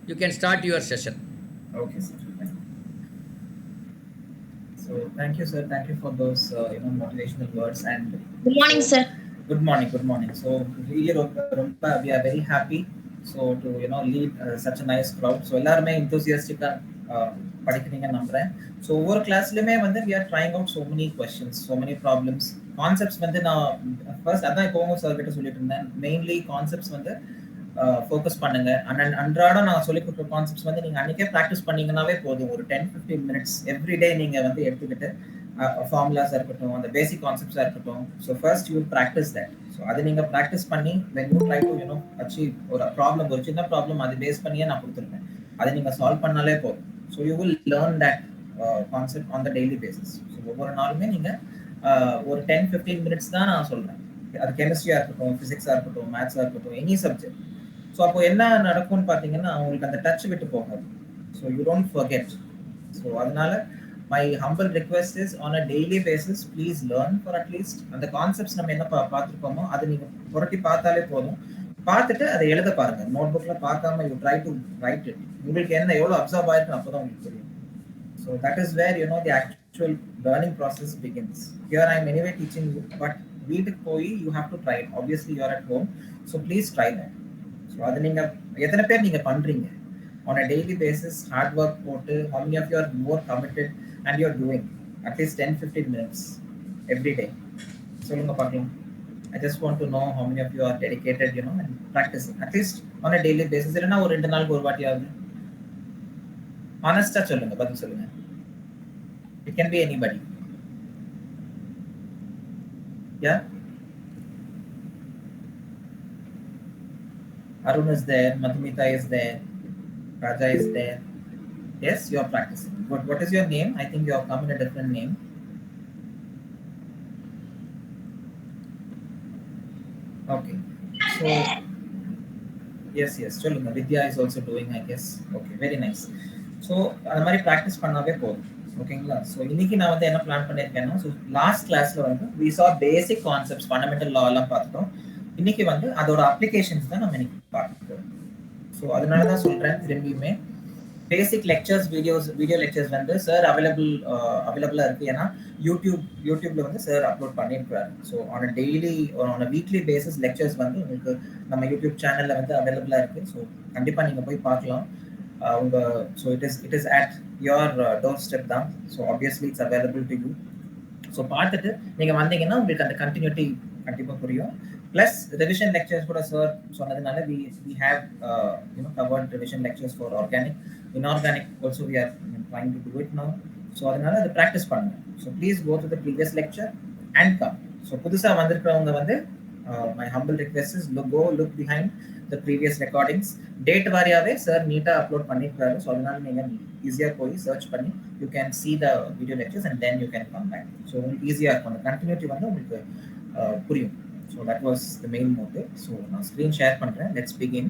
You can start your session. Okay, sir. So thank you, sir. Thank you for those motivational words. And Good morning, so, sir. good morning. Good morning. So really, Rompa, we are very happy. So to lead such a nice crowd. So எல்லாருமே enthusiastic படிக்கிறீங்க நம்புறேன். So ஒவ்வொரு கிளாஸ்லயுமே வந்து we are trying out so many questions, so many problems. Concepts வந்து நான் first அதான் இப்போ sir கிட்ட சொல்லிட்டு இருந்தேன். Mainly concepts வந்து ஃபோக்கஸ் பண்ணுங்க. அன்றாடம் நான் சொல்லி கொடுக்குற கான்செப்ட்ஸ் வந்து நீங்க அன்னைக்கே ப்ராக்டிஸ் பண்ணீங்கன்னாவே போதும். ஒரு 10-15 மினிட்ஸ் எவ்ரிடே நீங்க வந்து எடுத்துக்கிட்டு ஃபார்முலாஸா இருக்கட்டும், அந்த பேசிக் கான்செப்ட்ஸா இருக்கட்டும். So first you practice that. So அதை நீங்க ப்ராக்டிஸ் பண்ணி when you try to achieve ஒரு ப்ராப்ளம், ஒரு சின்ன ப்ராப்ளம் அது பேஸ் பண்ணியே நான் கொடுத்துருக்கேன். அதை நீங்க சால்வ் பண்ணாலே போதும். So you will learn that concept on the daily basis. So ஒவ்வொரு நாளுமே நீங்க ஒரு 10-15 மினிட்ஸ் தான் நான் சொல்றேன். அது கெமிஸ்ட்ரியா இருக்கட்டும், பிசிக்ஸா இருக்கட்டும், மேத்ஸா இருக்கட்டும், எனி சப்ஜெக்ட். ஸோ அப்போ என்ன நடக்கும்னு பார்த்தீங்கன்னா உங்களுக்கு அந்த டச் விட்டு போகாது. So you don't forget. So அதனால my humble request is on a daily basis please learn for at least அந்த கான்செப்ட்ஸ் நம்ம என்ன பார்த்துருக்கோமோ அது நீங்கள் புரட்டி பார்த்தாலே போதும். பார்த்துட்டு அதை எழுத பாருங்க. நோட் புக்கில் பார்க்காம you try to write it. உங்களுக்கு என்ன எவ்வளோ அப்சர்வ் ஆயிருக்கு அப்போ தான் உங்களுக்கு தெரியும். So that is where the actual learning process begins. Here I am anyway teaching you, but வீட்டுக்கு போய் you have to try it. Obviously you are at home. So please try that. So அது நீங்கள் எத்தனை பேர் நீங்கள் பண்ணுறீங்க on a daily basis? Hard work போட்டு how many of you are more committed and you are doing at least 10-15 minutes every day? சொல்லுங்க பார்க்கலாம். I just want to know how many of you are dedicated and practicing at least on a daily basis. இல்லைன்னா ஒரு 2 நாளுக்கு ஒரு வாட்டியாவது ஆனஸ்டா சொல்லுங்க, பதில் சொல்லுங்க. It can be anybody. Yeah, Arun is there, Madhumita is there, Raja is there. Yes, you are practicing. What is your name? I think you have come in a different name. Okay. So yes. சொல்லுங்க. Vidya is also doing, I guess. Okay, very nice. So அந்த மாதிரி practice பண்ணாவே போதும். ஓகேங்களா? So இன்னைக்கு நான் வந்து என்ன பிளான் பண்ணியிருக்கேன்னா, ஸோ லாஸ்ட் கிளாஸ்ல வந்து we saw basic concepts, fundamental law எல்லாம் பார்த்துட்டோம். இன்னைக்கு வந்து அதோட அப்ளிகேஷன்ஸ் தான் நம்ம இன்னைக்கு பார்க்க. ஸோ அதனால தான் சொல்றேன் திரும்பியுமே பேசிக் லெக்சர்ஸ் வீடியோ லெக்சர்ஸ் வந்து சார் அவைலபிளா இருக்கு. ஏன்னா யூடியூப்ல வந்து சார் அப்லோட் பண்ணியிருக்காரு. So on a daily on a weekly basis lectures வந்து உங்களுக்கு நம்ம யூடியூப் சேனல்ல வந்து அவைலபிளா இருக்கு. ஸோ கண்டிப்பா நீங்க போய் பார்க்கலாம். உங்க so it is at your doorstep தான். So obviously it's available to you. So பார்த்துட்டு நீங்க வந்தீங்கன்னா உங்களுக்கு அந்த கண்டினியூட்டி கண்டிப்பா புரியும். Plus revision lectures கூட சார் சொன்னதுனால we have covered revision lectures for organic. Inorganic also we are trying to do it now. So அதனால அது practice பண்ணுங்க. So please go to the previous lecture and come. So புதுசா வந்திருக்கிறவங்க வந்து my humble request is look behind the previous recordings. Date வாரியாவே sir நீட்டா upload பண்ணிருக்காரு. So அதனால நீங்க ஈஸியா போய் சர்ச் பண்ணி you can see the video lectures and then you can come back. So உங்களுக்கு ஈஸியா இருக்கும். அந்த கண்டினியூட்டி வந்து உங்களுக்கு புரியும். So that was the main motive. So நான் screen share பண்றேன். Let's begin.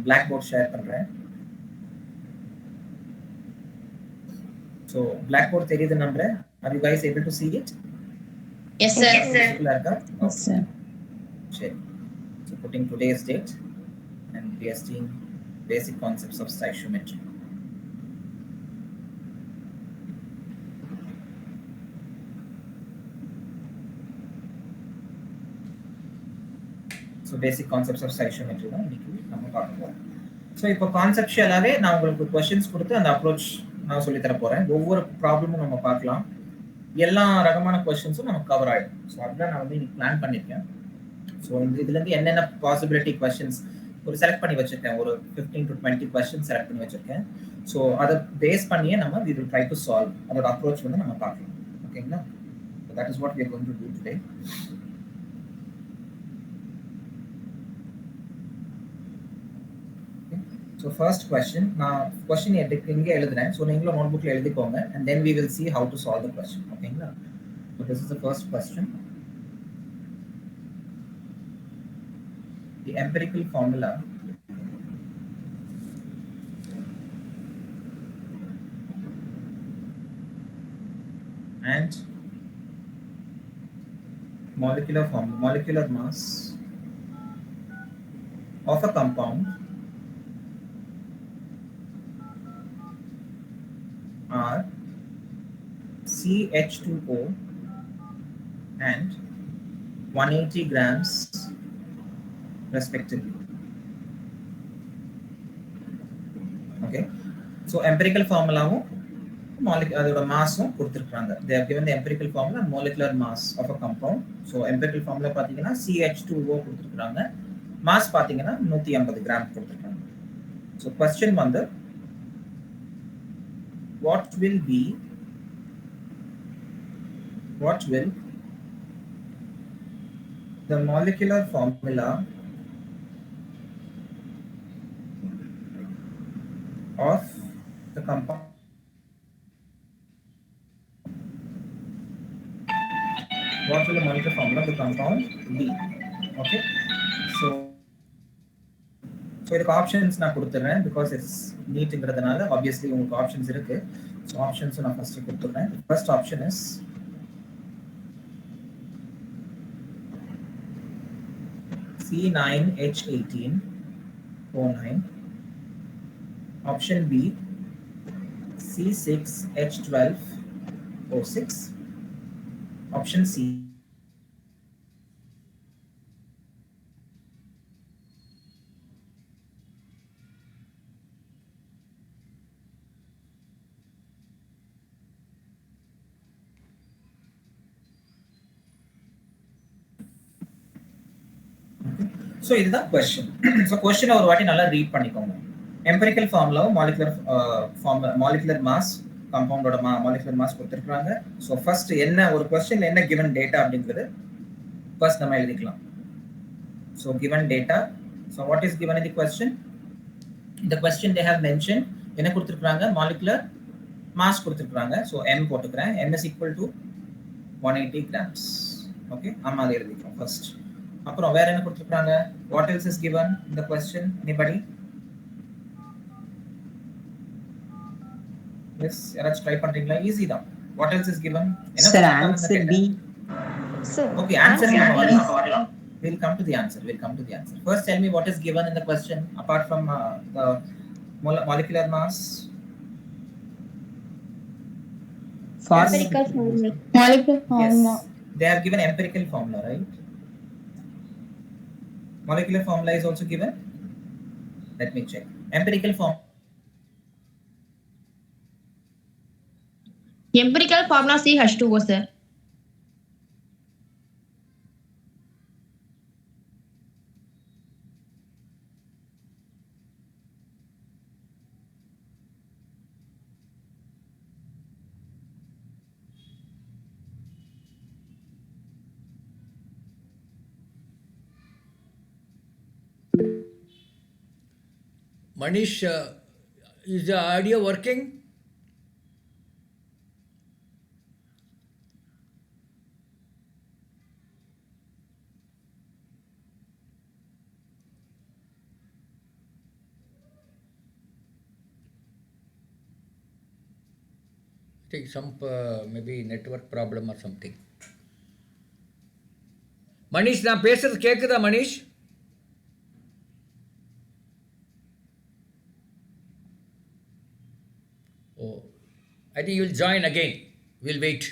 Blackboard share பண்றேன். So Blackboard தெரியுது நம்புறேன். Are you guys able to see it? Yes, sir. Yes, sir. Sure. So putting today's date and we are seeing basic concepts of stoichiometry. So basic concepts of stoichiometry தான் இன்னைக்கு நம்ம பார்க்க போகிறோம். So இப்போ கான்செப்ஷுவலாகவே நான் உங்களுக்கு கொஸ்டின்ஸ் கொடுத்து அந்த அப்ரோச் நான் சொல்லித்தர போகிறேன். ஒவ்வொரு ப்ராப்ளமும் நம்ம பார்க்கலாம். எல்லா ரகமான கொஸ்டின்ஸும் நமக்கு கவர் ஆகிடும். ஸோ அதுதான் நான் வந்து இன்னைக்கு பிளான் பண்ணியிருக்கேன். ஸோ இதுலேருந்து என்னென்ன பாசிபிலிட்டி கொஸ்டின்ஸ் ஒரு செலக்ட் பண்ணி வச்சுருக்கேன். ஒரு 15 to 20 கொஸ்டின் செலக்ட் பண்ணி வச்சுருக்கேன். ஸோ அதை பேஸ் பண்ணியே நம்ம we will try to solve. அதோட அப்ரோச் வந்து நம்ம பார்க்கலாம். ஓகேங்களா? So that is what we are going to do today. So first question, நான் question இங்கே எழுதுறேன். So நீங்களும் நோட்புக்ல எழுதிக்கோங்க and then we will see how to solve the question. ஓகேங்களா? So this is the first question. The empirical formula and molecular mass of a compound are CH2O and 180 grams respectively. Okay, so empirical formula அதோட மாஸும் கொடுத்துருக்காங்க. They have given the empirical formula and molecular mass of a compound. So empirical formula பார்த்தீங்கன்னா CH2O கொடுத்துருக்காங்க. Mass பார்த்தீங்கன்னா 150 gram கொடுத்துருக்காங்க. So question வந்து what will the molecular formula of the compound? What will the molecular formula of the compound be? Okay, so இதுக்கு options நான் கொடுத்துறேன் because it's NEETங்கிறதுனால obviously உங்களுக்கு options இருக்கு. So ஆப்ஷன்ஸ் நான் ஃபர்ஸ்ட் கொடுத்துறேன். First option is C9H18O9. Option B C6H12O6. Option C So இதுதான் question. So question ஒரு வாட்டி நல்லா ரீட் பண்ணிக்கோங்க. Empirical formula molecular mass compound ஓட molecular mass கொடுத்திருக்காங்க. So first என்ன ஒரு question என்ன given data அப்படிங்கிறது first நம்ம எழுதிக்கலாம். So given data. So what is given in the question? The question they have mentioned என்ன கொடுத்திருக்காங்க molecular mass கொடுத்திருக்காங்க. So m போட்டுக்கிறேன். m is equal to 180 grams. Okay, அம்மா அதை எழுதிக்கலாம் first. அப்புறம் வேற என்ன கொடுத்திருக்காங்க? What else is given in the question? Anybody? Yes, யாராச்சும் ட்ரை பண்றீங்களா? ஈஸி தான். What else is given? Sir, answer B. Sir, Okay, answer we'll come to the answer. First tell me what is given in the question apart from the molecular mass. empirical formula. Molecular formula. Yes. They have given empirical formula, right? Molecular formula is also given. Let me check. Empirical formula CH2O, sir. Manish, is the audio working? I think some maybe network problem or something. Manish, நான் பேசுறது கேக்குதா Manish? Oh, I think you'll join again. We'll wait.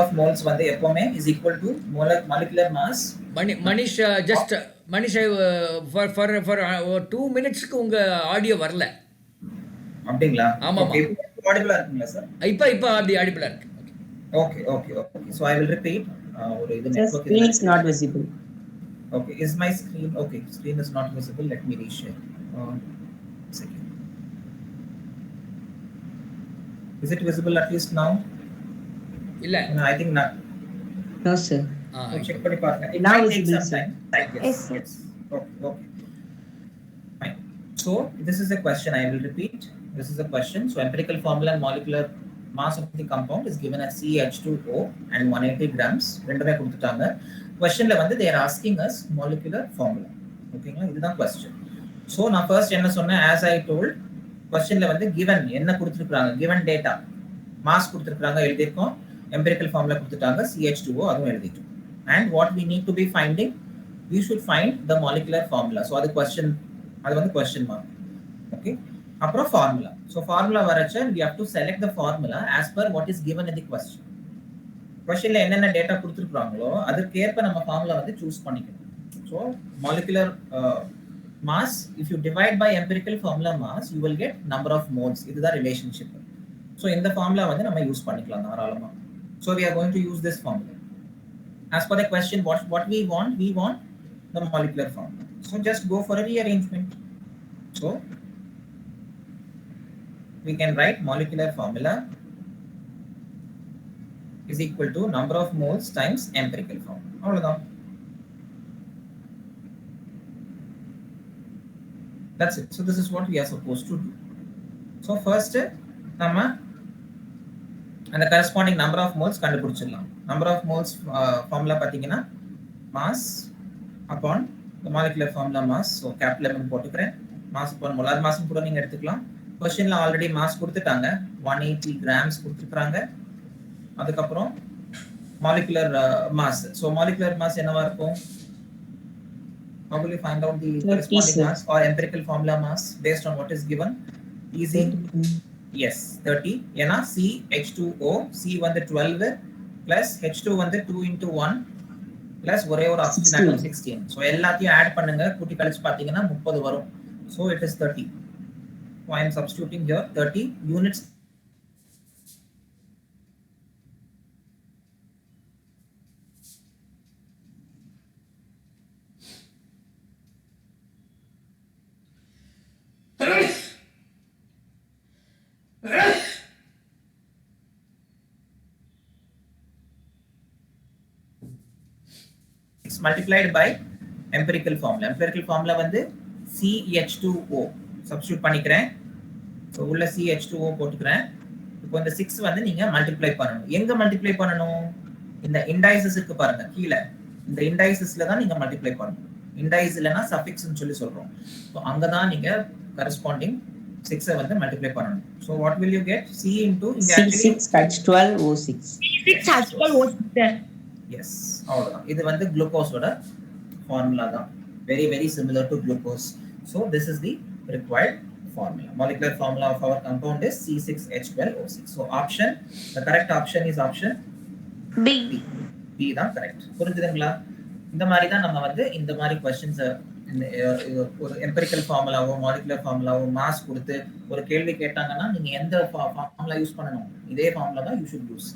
of moles வந்து எப்பவுமே is equal to molecular mass. Manish, just Manish, for 2 minutes உங்க audio வரல. அப்படிங்களா? ஆமா. ஆடிபிளா இருக்குங்களா சார்? இப்ப ஆடிபிளா இருக்கு. Okay. So I will repeat. ஒரு இது Sir, screen is not visible. Okay, is my screen okay? Screen is not visible. Let me reshare. Second. Is it visible at least now? இல்ல. No, I think not. No, sir. Check பண்ணி பாருங்க. It Now might is take visible, some sir. time. Yes. Okay. Fine. So this is a question. I will repeat. This is a question. So empirical formula and molecular mass of the compound is given as CH2O and 180 grams. ரெண்டுமே கொடுத்துட்டாங்க. Questionல வந்து they are asking us molecular formula. ஓகேங்களா? இதுதான் question. So நான் first என்ன சொன்னேன், as I told, கொஸ்டின்ல வந்து given என்ன கொடுத்துருக்காங்க, given data மாஸ் கொடுத்துருக்காங்க எழுதியிருக்கோம், எம்பரிக்கல் ஃபார்முலா கொடுத்துட்டாங்க, CH2O அதுவும் எழுதிட்டோம். And what we need to be finding, we should find the molecular formula. So அது கொஸ்டின், அது வந்து கொஸ்டின் மார்க். ஓகே, அப்புறம் ஃபார்முலா. ஸோ ஃபார்முலா வரச்ச we have to select the formula as per what is given in the question. கொஸ்டின்ல என்னென்ன data கொடுத்துருக்காங்களோ அதுக்கேற்ப நம்ம formula வந்து சூஸ் பண்ணிக்கணும். So molecular mass, if you divide by empirical formula mass, you will get number of moles. இதுதான் relationship. So இந்த formula வந்து நம்ம யூஸ் பண்ணிக்கலாம் தாராளமாக. So we are going to use this formula. As per the question, what we want the molecular formula. So just go for a rearrangement. So we can write molecular formula is equal to number of moles times empirical formula. அவ்வளவுதான். That's it. So this is what we are supposed to do. So first நம்ம அந்த corresponding number of moles கண்டுபிடிச்சிடலாம். Number of moles formula பாத்தீங்கன்னா mass upon the molecular formula mass. So capital M போட்டுக்கிறேன். mass upon molar mass கூட நீங்க எடுத்துக்கலாம். क्वेश्चनல already mass கொடுத்துட்டாங்க, 180 grams கொடுத்துருக்காங்க. அதுக்கப்புறம் molecular mass. So molecular mass என்னவா இருக்கும்? How will you find out the corresponding mass or empirical formula mass based on what is given? Easy. Yes, 30. ஏன்னா CH2O, C வந்து 12 plus H2 வந்து 2 into 1 plus ஒரே ஒரு oxygen ஆட்டம் 16. So எல்லாத்தையும் add பண்ணுங்க, கூட்டி கழிச்சு பாத்தீங்கன்னா 30 வரும். So it is 30. So I am substituting here 30 units. Multiplied by empirical formula. Empirical formula வந்து CH2O substitute பண்ணிக்கிறேன். So உள்ள CH2O போட்டுக்கிறேன். இப்போ இந்த 6 வந்து நீங்க மல்டிப்ளை பண்ணணும். எங்க மல்டிப்ளை பண்ணணும்? இந்த இண்டைசஸ் இருக்கு பாருங்க கீழே, இந்த இண்டைசஸ்ல தான் நீங்க மல்டிப்ளை பண்ணணும். இண்டைஸ் இல்லனா சஃபிக்ஸ் னு சொல்லி சொல்றோம். So அங்க தான் நீங்க corresponding 6 வந்து மல்டிப்ளை பண்ணணும். So what will you get? C into C6H12O6. C6H12O6. Yes, அவ்வளவுதான். இது வந்து குளுக்கோஸோட ஃபார்முலா தான். Very very similar to glucose. So this is the required formula. Molecular formula of our compound is C6H12O6. So option, the correct option is option B. B தான் correct. புரிஞ்சுதுங்களா? இந்த மாதிரி தான் நம்ம வந்து இந்த மாதிரி क्वेश्चंस ஒரு எம்பரிக்கல் ஃபார்முலாவோ மாலிகுலர் ஃபார்முலாவோ மாஸ் கொடுத்து ஒரு கேள்வி கேட்டாங்கன்னா நீங்க எந்த ஃபார்முலா யூஸ் பண்ணணும்? இதே ஃபார்முலா தான் you should use.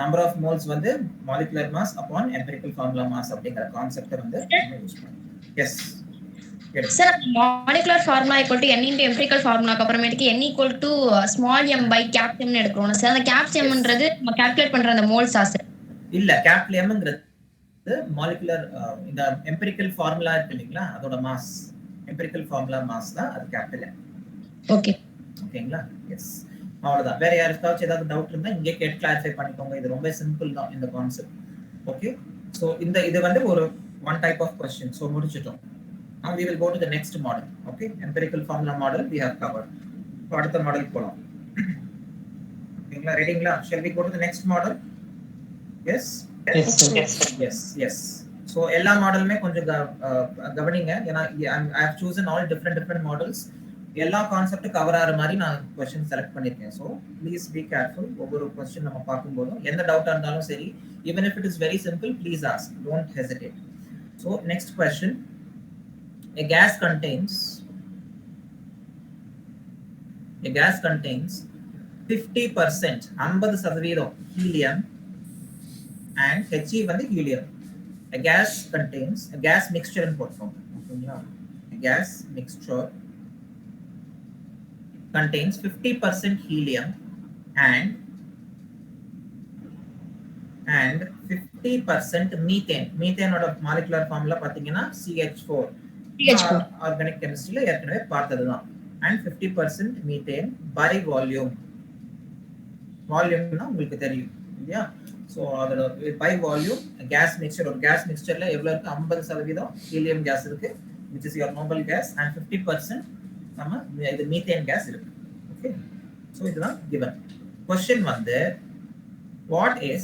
Number of moles வந்து மாலிகுலர் மாஸ் அப்பான் எம்பரிக்கல் ஃபார்முலா மாஸ் அப்படிங்கிற கான்செப்டை வந்து யூஸ் பண்ணணும். Yes sir, molecular formula equal to n into empirical ஃபார்முலாக்கு அப்புறமேட்டுக்கு n equal to small m by cap m எடுக்கிறோம் சார். அந்த கேப் mன்றது நம்ம கால்குலேட் பண்ற அந்த மோல்ஸா சார்? இல்ல, கேப் mங்கிறது மாலிகுலர் இந்த எம்பரிக்கல் ஃபார்முலா இருக்கு இல்லைங்களா, அதோட மாஸ் எம்பரிக்கல் ஃபார்முலா மாஸ் தான் அது கேபிட்டல் M. ஓகே, ஓகேங்களா? எஸ், அவ்வளவுதான். வேற யாருக்காச்சும் ஏதாவது டவுட் இருந்தா இங்கே கேட்டு கிளாரிஃபை பண்ணிக்கோங்க. இது ரொம்ப சிம்பிள் தான் இந்த கான்செப்ட். ஓகே, சோ இது வந்து ஒரு one type of question. So முடிச்சிட்டோம். Now we will go to the next model. Okay, empirical formula model we have covered. So அடுத்த மாடல் போலாம். ஓகேங்களா? ரெடிங்களா? Shall we go to the next model? Yes. Yes. So எல்லா மாடலுமே கொஞ்சம் கவனிங்க. ஏன்னா I have chosen all different models. எல்லா concept cover ஆகிற மாதிரி நான் क्वेश्चन செலக்ட் பண்ணிருக்கேன். So please be careful. ஒவ்வொரு क्वेश्चन நம்ம பார்க்கும்போதும் எந்த டவுட்டா இருந்தாலும் சரி, even if it is very simple, please ask. Don't hesitate. So next question. A gas contains 50% 50% helium and He வந்து helium. A gas contains a gas mixture in portfolio. A gas mixture contains 50% helium and 50% methane. Methane ஓட molecular formula பாத்தீங்கன்னா CH4. Organic கெமிஸ்ட்ரியில ஏற்கனவே பார்த்ததுதான். And 50% methane by volume. வால்யூம்னா உங்களுக்கு தெரியும் இல்லையா? So அதோட by volume case mixer, ஒரு case மிக்சர்ல எவ்வளவு இருக்கு? 50% ஹீலியம் கேஸ் இருக்கு, which is your noble gas, and 50% நம்ம இது methane gas இருக்கு. Okay, so இதுதான் given. Question வந்து what is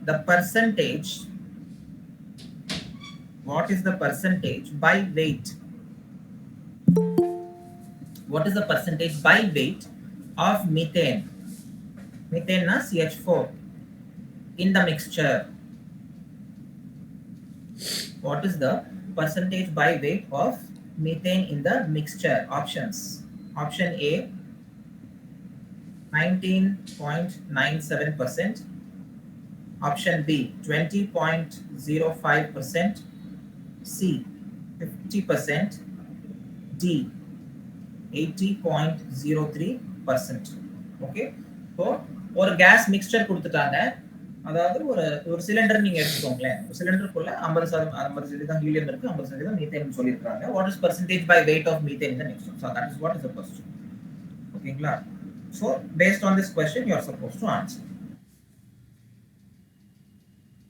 the percentage by weight? What is the percentage by weight of methane? Methane na CH4 in the mixture. What is the percentage by weight of methane in the mixture? Options. Option A 19.97%. Option B 20.05%. C 50%. D 80.03%. Okay, so ஒரு case mixture கொடுத்துட்டாங்க. அதாவது ஒரு cylinder நீங்க எடுத்துக்கோங்களேன். ஒரு சிலிண்டருக்குள்ள 50% helium இருக்கு, 50% methane சொல்லிருக்காங்க. What is percentage by weight of methane in the mixture? So that is what is the question. ஓகேங்களா? So based on this question you are supposed to answer.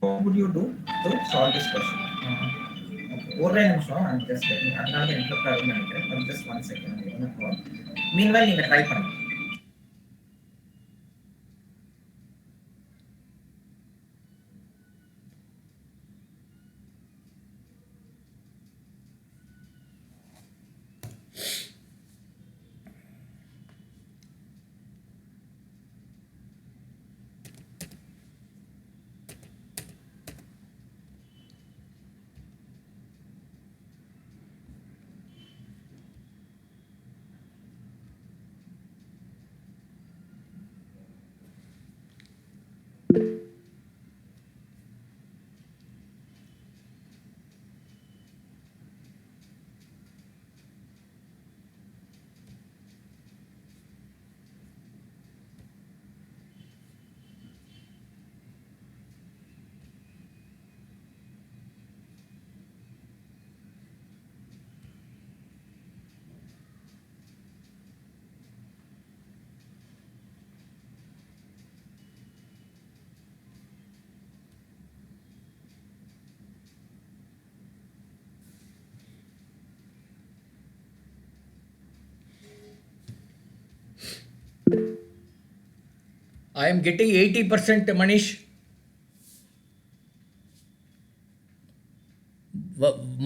What would you do to solve this question? ஒரே நிமிஷம், I'm just getting அதனால interrupt ஆகும்னு நினைக்கிறேன். Just one second. Meanwhile நீங்க try பண்ணுங்க. I am getting 80%, Manish.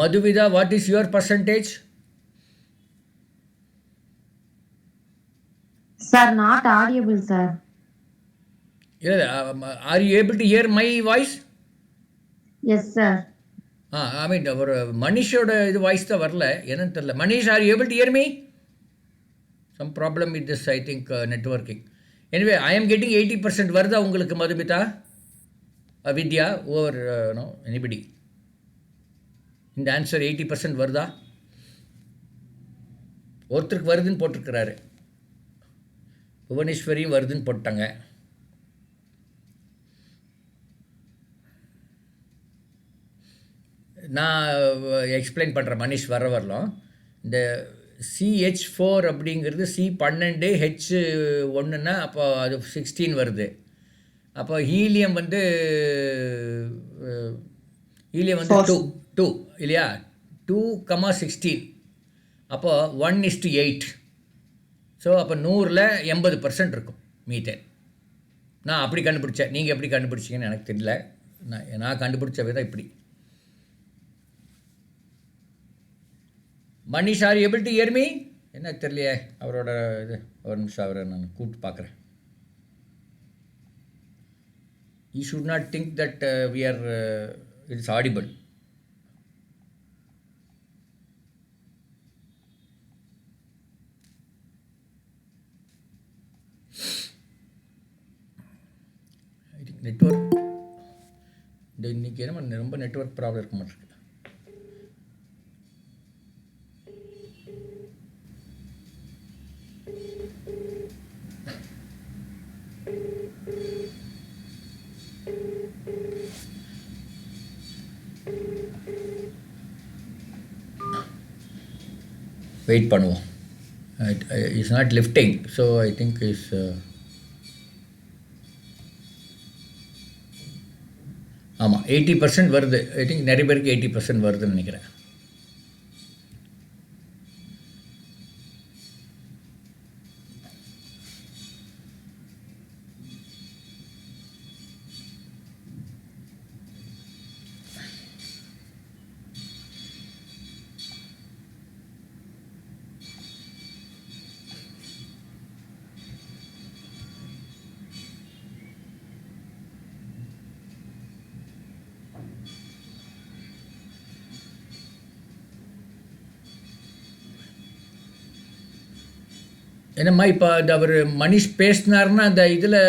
Madhuvida, what is your percentage? Sir, not audible, sir. Yeah, are you able to hear my voice? Yes, sir. I mean, ஒரு மனிஷோட இது voice தான் வரல, என்னன்னு தெரியல. Manish, are you able to hear me? Some problem with this, I think, networking. Anyway, I am getting 80%. வருதா உங்களுக்கு மதுமிதா, வித்யா, or no, anybody? இந்த answer 80% வருதா? ஒருத்தருக்கு வருதுன்னு போட்டிருக்கிறாரு, புவனேஸ்வரியும் வருதுன்னு போட்டாங்க. நான் எக்ஸ்பிளைன் பண்ணுறேன் மனிஷ் வர வரலாம். இந்த CH4 அப்படிங்கிறது C12 H1ன்னா அப்போ அது 16 வருது. அப்போ ஹீலியம் வந்து 2 இல்லையா, 2,16. அப்போ 1:8. ஸோ அப்போ 100ல் 80% இருக்கும் மீத்தேன். நான் அப்படி கண்டுபிடிச்சேன். நீங்கள் எப்படி கண்டுபிடிச்சிங்கன்னு எனக்கு தெரியல. நான் கண்டுபிடிச்ச விதம் இப்படி. Manish, are you able to hear me? என்ன தெரியலையே அவரோட இது. ஒரு நிமிஷம் அவரை நான் கூப்பிட்டு பார்க்குறேன். You should not think that we are it's audible. I think network இந்த இன்றைக்கி என்ன ரொம்ப நெட்ஒர்க் ப்ராப்ளம் இருக்க மாட்டிருக்கு. வெயிட் பண்ணுவோம். It's not lifting, so I think is ஆமாம் 80% வருது. ஐ திங்க் நிறைய பேருக்கு 80% வருதுன்னு நினைக்கிறேன். என்னம்மா இப்போ அந்த அவர் மனிஷ் பேசினார்னா அந்த இதில்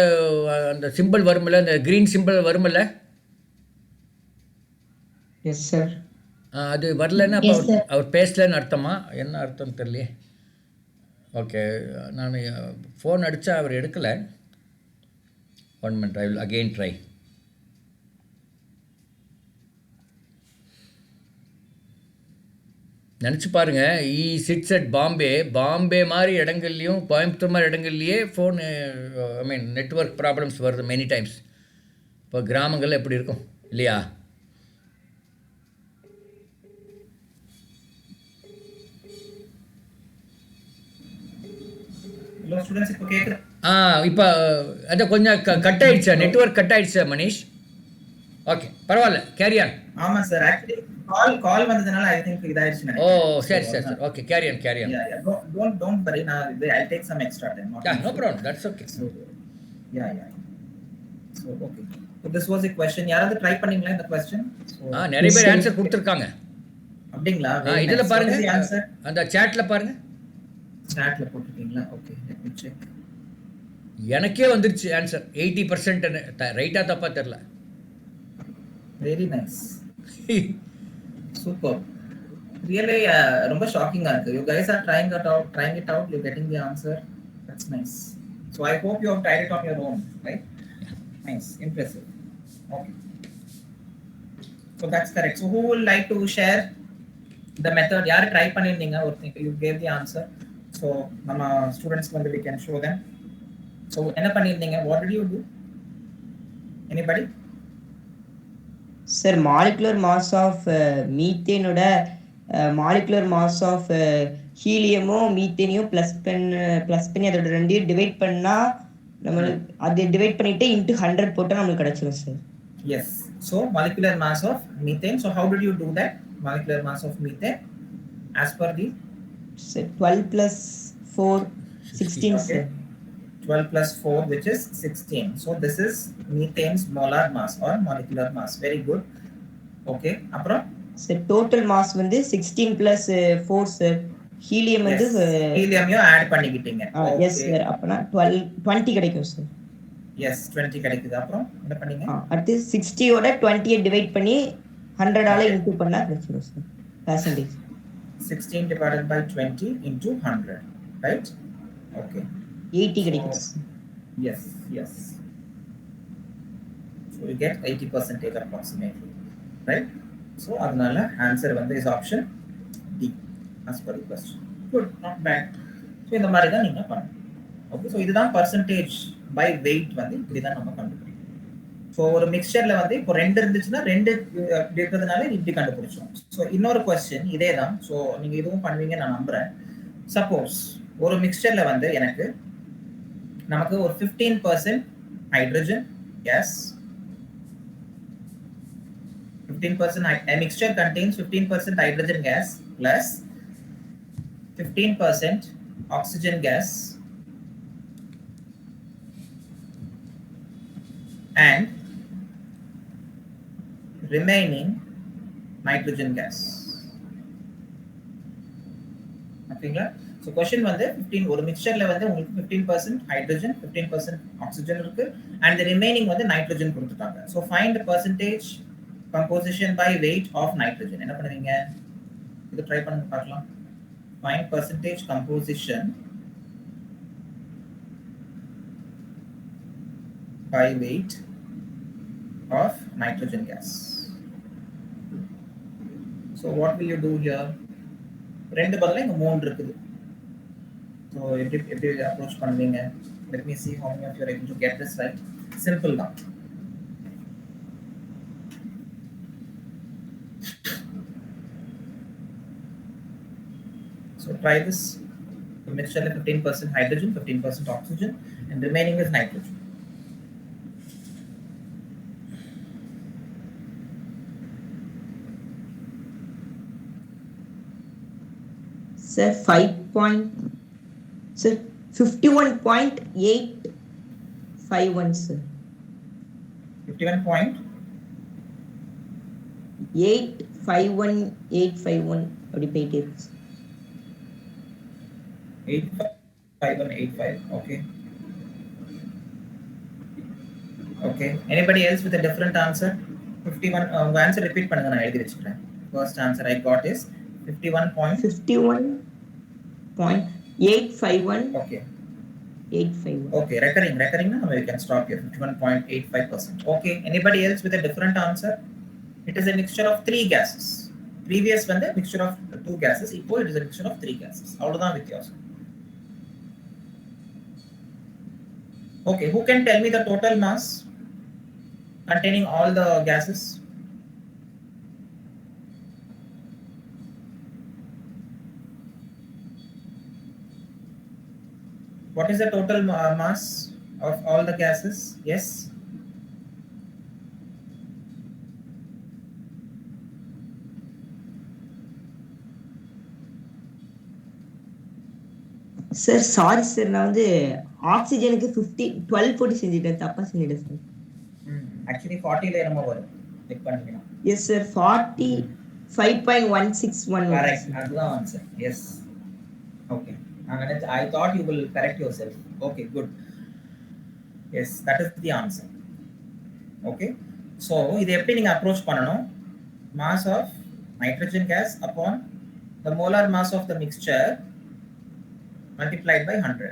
அந்த சிம்பிள் வருமில்ல, அந்த க்ரீன் சிம்பிள் வருமில்ல, Yes, sir. அது வரலன்னா அப்போ Yes, sir. அவர் பேசலன்னு அர்த்தமா? என்ன அர்த்தம் தெரியலையே. ஓகே, நான் ஃபோன் அடித்தா அவர் எடுக்கலை. 1 minute, I will again try. நினச்சி பாருங்கள், சிட்ஸ் அட் பாம்பே மாதிரி இடங்கள்லையும் கோயம்புத்தூர் மாதிரி இடங்கள்லையே ஃபோனு நெட்வொர்க் ப்ராப்ளம்ஸ் வருது மெனி டைம்ஸ். இப்போ கிராமங்கள் எப்படி இருக்கும் இல்லையா? இப்போ அதை கொஞ்சம் கட் ஆயிடுச்சா, நெட்வொர்க் கட் ஆயிடுச்சா மனிஷ்? ஓகே, பரவாயில்ல, கேரி ஆன். ஆமா சார், ஆக்சுவலி கால் வந்ததனால ஐ திங்க் இதாயிருச்சு. ஓ சரி, okay, carry on. Don't worry, I'll take some extra time. No problem, that's okay. So okay, so this was a question. யாராவது try பண்ணீங்களா இந்த question? நிறைய பேர் ஆன்சர் கொடுத்துருக்காங்க. அப்படிங்களா? இதுல பாருங்க, அந்த சாட்ல பாருங்க. சாட்ல போட்டுட்டீங்களா? Okay, let me check. எனக்கே வந்துருச்சு ஆன்சர் 80%. ரைட்டா தப்பா தெரியல. Very nice, super. ரியலி ரொம்ப ஷாக்கிங்கா இருக்கு. You guys are trying it out, you're getting the answer. That's nice. So I hope you have tried it on your own, right? Nice, impressive. Okay, so that's correct. So who would like to share the method? யார் try பண்ணிருந்தீங்க? ஒரு thing you gave the answer, so நம்ம ஸ்டூடண்ட்ஸ்க்கு வந்து we can show them. So என்ன பண்ணிருந்தீங்க? What did you do? Anybody? Sir, molecular mass of methane ஓட molecular mass of ஹீலியமும் மீத்தேனையும் plus பண்ணி அதோட ரெண்டையும் டிவைட் பண்ணா நம்மளுக்கு அது டிவைட் பண்ணிட்டு இன்ட்டு 100 போட்டால் நம்மளுக்கு கிடைச்சிடும் sir. Yes, so molecular mass of methane. So how did you do that? Molecular mass of methane as per the 12 plus 4 16, okay. sir. 12 plus 4, which is 16. So this is methane's molar mass or molecular mass. Very good. Okay, அப்புறம் sir total mass வந்து 16 plus 4 sir. Helium வந்து ஹீலியமையும் add பண்ணிக்கிட்டீங்க. Yes sir, அப்பனா 20 கிடைக்கும் sir. S, 20 கிடைக்குது. அப்புறம் என்ன பண்ணீங்க? அடுத்து 60 ஓட 20 டிவைட் பண்ணி 100 ஆல இன்டு பண்ணா கிடைச்சிடும் sir percentage. 16 divided by 20 into 100, right? Okay, 80 கிடைக்கும் sir. Yes. So you get 80% approximately, right? So அதனால answer வந்து is option D as per the question. Good, not bad. So இந்த மாதிரி தான் நீங்க பண்ணணும். Okay, so இதுதான் percentage by weight வந்து இப்படி தான் நம்ம கண்டுபிடிக்கணும். ஸோ ஒரு மிக்சர்ல வந்து இப்போ 2 இருந்துச்சுன்னா 2 இருக்கிறதுனால இப்படி கண்டுபிடிச்சோம். ஸோ இன்னொரு கொஸ்டின் இதே தான். ஸோ நீங்க இதுவும் பண்ணுவீங்க நான் நம்புறேன். சப்போஸ் ஒரு மிக்சர்ல வந்து நமக்கு ஒரு 15% hydrogen case, 15% a mixture contains 15% hydrogen gas plus 15% oxygen gas and remaining nitrogen gas. ஓகேங்களா? ஸோ கொஸ்டின் வந்து 15 ஒரு மிக்சர்ல வந்து உங்களுக்கு 15% ஹைட்ரஜன் 15% ஆக்சிஜன் இருக்கு அண்ட் ரிமைனிங் வந்து நைட்ரஜன் கொடுத்துட்டாங்க. So find percentage composition by weight of nitrogen. என்ன பண்ணுவீங்க? இது ட்ரை பண்ணுங்க பார்க்கலாம். Find percentage composition by weight of nitrogen gas. So what will you do here? ரெண்டு பதிலா இங்க 3 இருக்குது. So எப்படி அப்ரோச் பண்ணுவீங்க? Let me see how many of you are able to get this right. Simple தான். So try this. The mixture is 15% hydrogen, 15% oxygen, and remaining is nitrogen. Sir, 51.851 sir. 51.851 அப்படி போயிட்டே இருக்கு. 5185. Okay. Okay. Anybody else with a different answer? 51. Answer repeat பண்ணுங்க நான் எழுதி வச்சுக்கிறேன். First answer I got is 51. 51.851. Okay. 851. Okay. Recurring now we can stop here. 51.85%. Okay. Anybody else with a different answer? It is a mixture of 3 gases. Previous one the mixture of 2 gases. Equal it is a mixture of 3 gases. அவ்வளவுதான் வித்தியாசம். Okay. Who can tell me the total mass containing all the gases? What is the total mass of all the gases? Yes. Sir, sorry sir, நான் வந்து ஆக்சிஜனுக்கு 12 போட்டு செஞ்சிட்டேன், தப்பா செஞ்சிட்டேன் sir. Actually 40 ல என்னமோ வரும். Check பண்ணிக்கலாம். Yes sir, 45.161. Correct. அதுதான் answer. Yes. Okay. I thought you will correct yourself. Okay, good. Yes, that is the answer. Okay. So, இது எப்படி நீங்க approach பண்ணனும்? Mass of nitrogen gas upon the molar mass of the mixture multiplied by 100.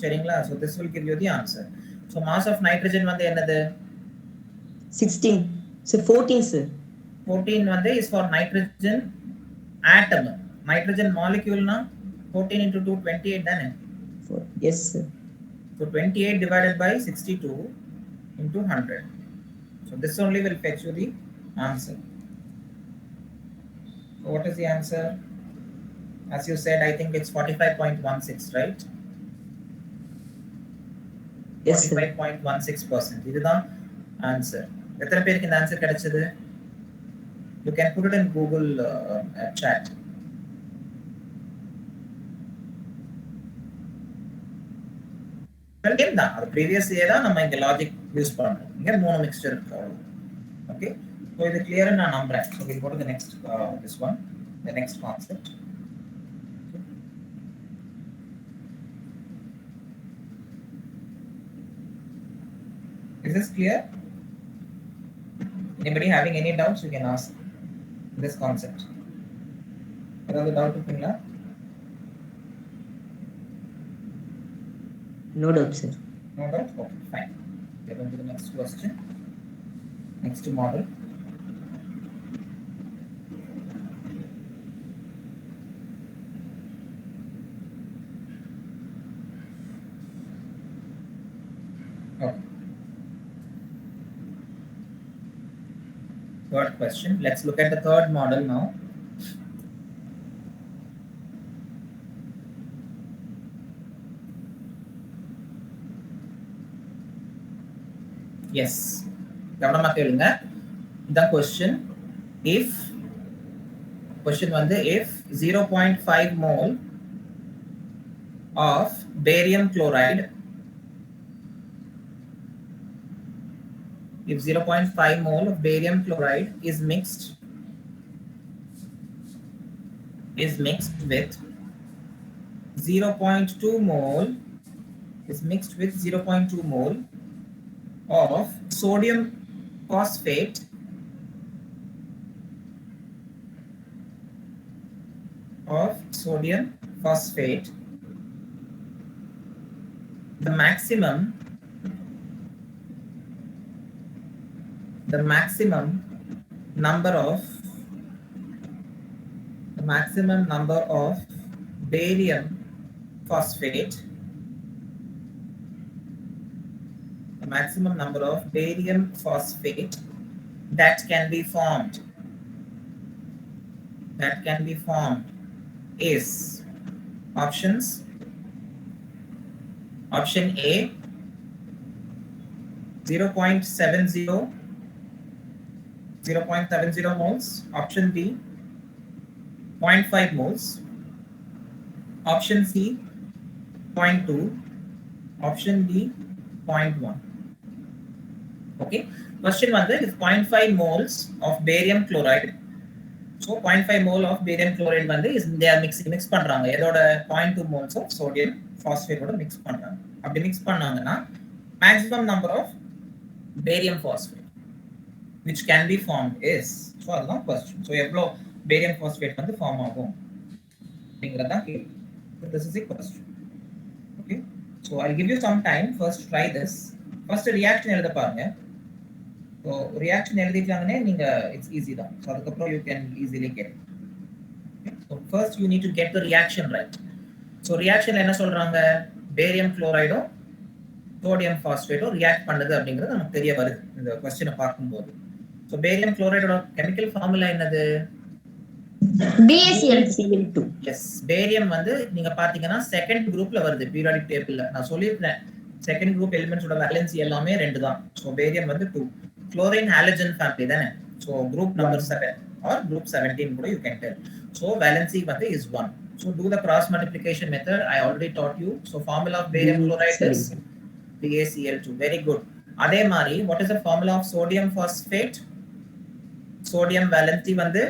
சரிங்களா? So, this will give you the answer. So, mass of nitrogen வந்து என்னது? 16. So 14 sir. 14 வந்து is for nitrogen atom. Nitrogen molecule na 14 into 2 28 தானே? Yes sir. So 28 divided by 62 into 100. So this only will fetch you the answer. So what is the answer? As you said, I think it's 45.16, right? Yes sir. 45.16%. இதுதான் answer. எத்தனை பேருக்கு இந்த answer கிடைச்சது? You can put it in Google chat. Game தான். அது previous year தான் நம்ம இங்க logic யூஸ் பண்றோம். இங்க மூணு mixture இருக்கு. Okay. So இது clear நான் நம்புறேன். So we'll go to the next this one, the next concept. Is this clear? Anybody having any doubts, you can ask this concept. ஏதாவது டவுட் இருக்குங்களா? No doubt sir. No doubt? Okay, fine. Get on to the next question. Next model. Okay. Third question. Let's look at the third model now. Yes. கவனமா கேளுங்க. The question if 0.5 mole of barium chloride, if 0.5 mole of barium chloride is mixed with 0.2 mole of sodium phosphate the maximum number of barium phosphate that can be formed is options. Option A 0.70 moles. Option B 0.5 moles. Option C 0.2. Option D 0.1. Okay. Question 1 is 0.5 moles of barium chloride. So 0.5 mole of barium chloride வந்து they are mix பண்றாங்க எதோட 0.2 moles of sodium phosphate ஓட mix பண்றாங்க. அப்படி mix பண்ணாங்கன்னா maximum number of barium phosphate which can be formed is, so அதுதான் question. So எவ்வளோ barium phosphate வந்து form ஆகும் அப்படிங்கறத கேள்வி. So this is the question. Okay, so I'll give you some time. First try this. First reaction எழுத பாருங்க. So reaction எழுதிட்டாங்கனே நீங்க it's easy தான். So அதுக்கப்புறம் you can easily get it. Okay? So first you need to get the reaction right. So reaction என்ன சொல்றாங்க, barium chloride sodium phosphate react பண்ணுது அப்படிங்கிறது நமக்கு தெரிய வருது இந்த क्वेश्चனை பார்க்கும்போது. So barium chloride ஓட chemical formula என்னது? BaCl2. Yes, barium வந்து நீங்க பாத்தீங்கன்னா செகண்ட் குரூப்ல வருது பீரியாடிக் டேபிள்ல. நான் சொல்லிருந்தேன் செகண்ட் குரூப் எலிமெண்ட்ஸோட வேலன்சி எல்லாமே 2 தான். சோ பேரியம் வந்து 2. குளோரின் ஹாலஜன் ஃபேமிலி தானே. So group number 7 or group 17 கூட you can tell. So valency வந்து is 1. So do the cross multiplication method. I already taught you. So formula of barium chloride is BaCl2. Very good. அதே மாதிரி what is the formula of sodium phosphate? Sodium valency வந்து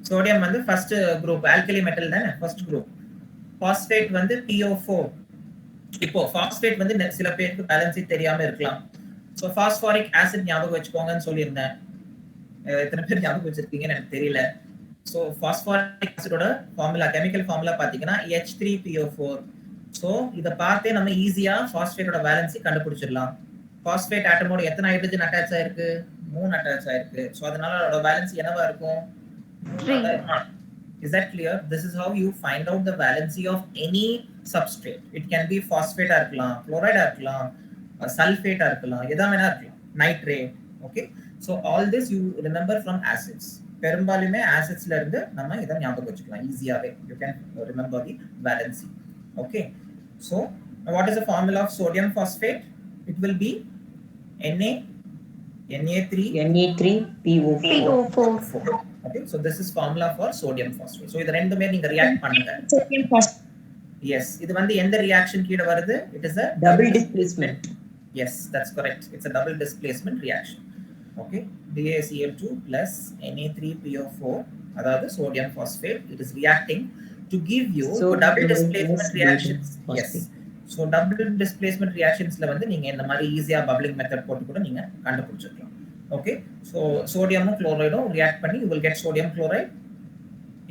sodium வந்து first group alkali metal தானே first group. phosphate வந்து PO4. இப்போ phosphate வந்து சில பேருக்கு valency தெரியாம இருக்கலாம். So phosphoric acid ஞாபகம் வச்சுக்கோங்கன்னு சொல்லியிருந்தேன். எத்தனை பேர் ஞாபகம் வச்சிருக்கீங்கன்னு எனக்கு தெரியல. So phosphoric acid ஓட formula chemical formula பாத்தீங்கன்னா H3PO4. So இத பார்த்தே நம்ம ஈஸியா phosphate ஓட valency கண்டுபிடிச்சிடலாம். phosphate atom ஓட எத்தனை ஹைட்ரஜன் அட்டாச் ஆயிருக்கு? 3 அட்டாச் ஆயிருக்கு. So அதனால அதோட valency என்னவா இருக்கும்? 3. Is that clear? This is how you find out the valency of any substrate. It can be phosphate இருக்கலாம், chloride இருக்கலாம், sulfate இருக்கலாம், எதா வேணா இருக்கலாம், nitrate. Okay, so all this you remember from acids. பெரும்பாலுமே acidsல இருந்து நம்ம இத ஞாபகம் வச்சுக்கலாம் ஈஸியாவே. You can remember the valency. Okay, so what is the formula of sodium phosphate? It will be Na3PO4. Okay, so this is formula for sodium phosphate. So இது ரெண்டுமே நீங்க react பண்ணுங்க. Sodium phosphate. Yes, இது வந்து எந்த reaction கீழ வருது? It is a double displacement. Yes, that's correct. It's a double displacement reaction. Okay, BaCl2 plus Na3PO4 அதாவது sodium phosphate, it is reacting to give you double displacement reactions. Yes, so double displacement reactionsல வந்து நீங்க இந்த மாதிரி ஈஸியா bubbling method போட்டு கூட நீங்க கண்டுபிடிச்சிடலாம். Okay, so sodium and chloride react பண்ணி you will get sodium chloride.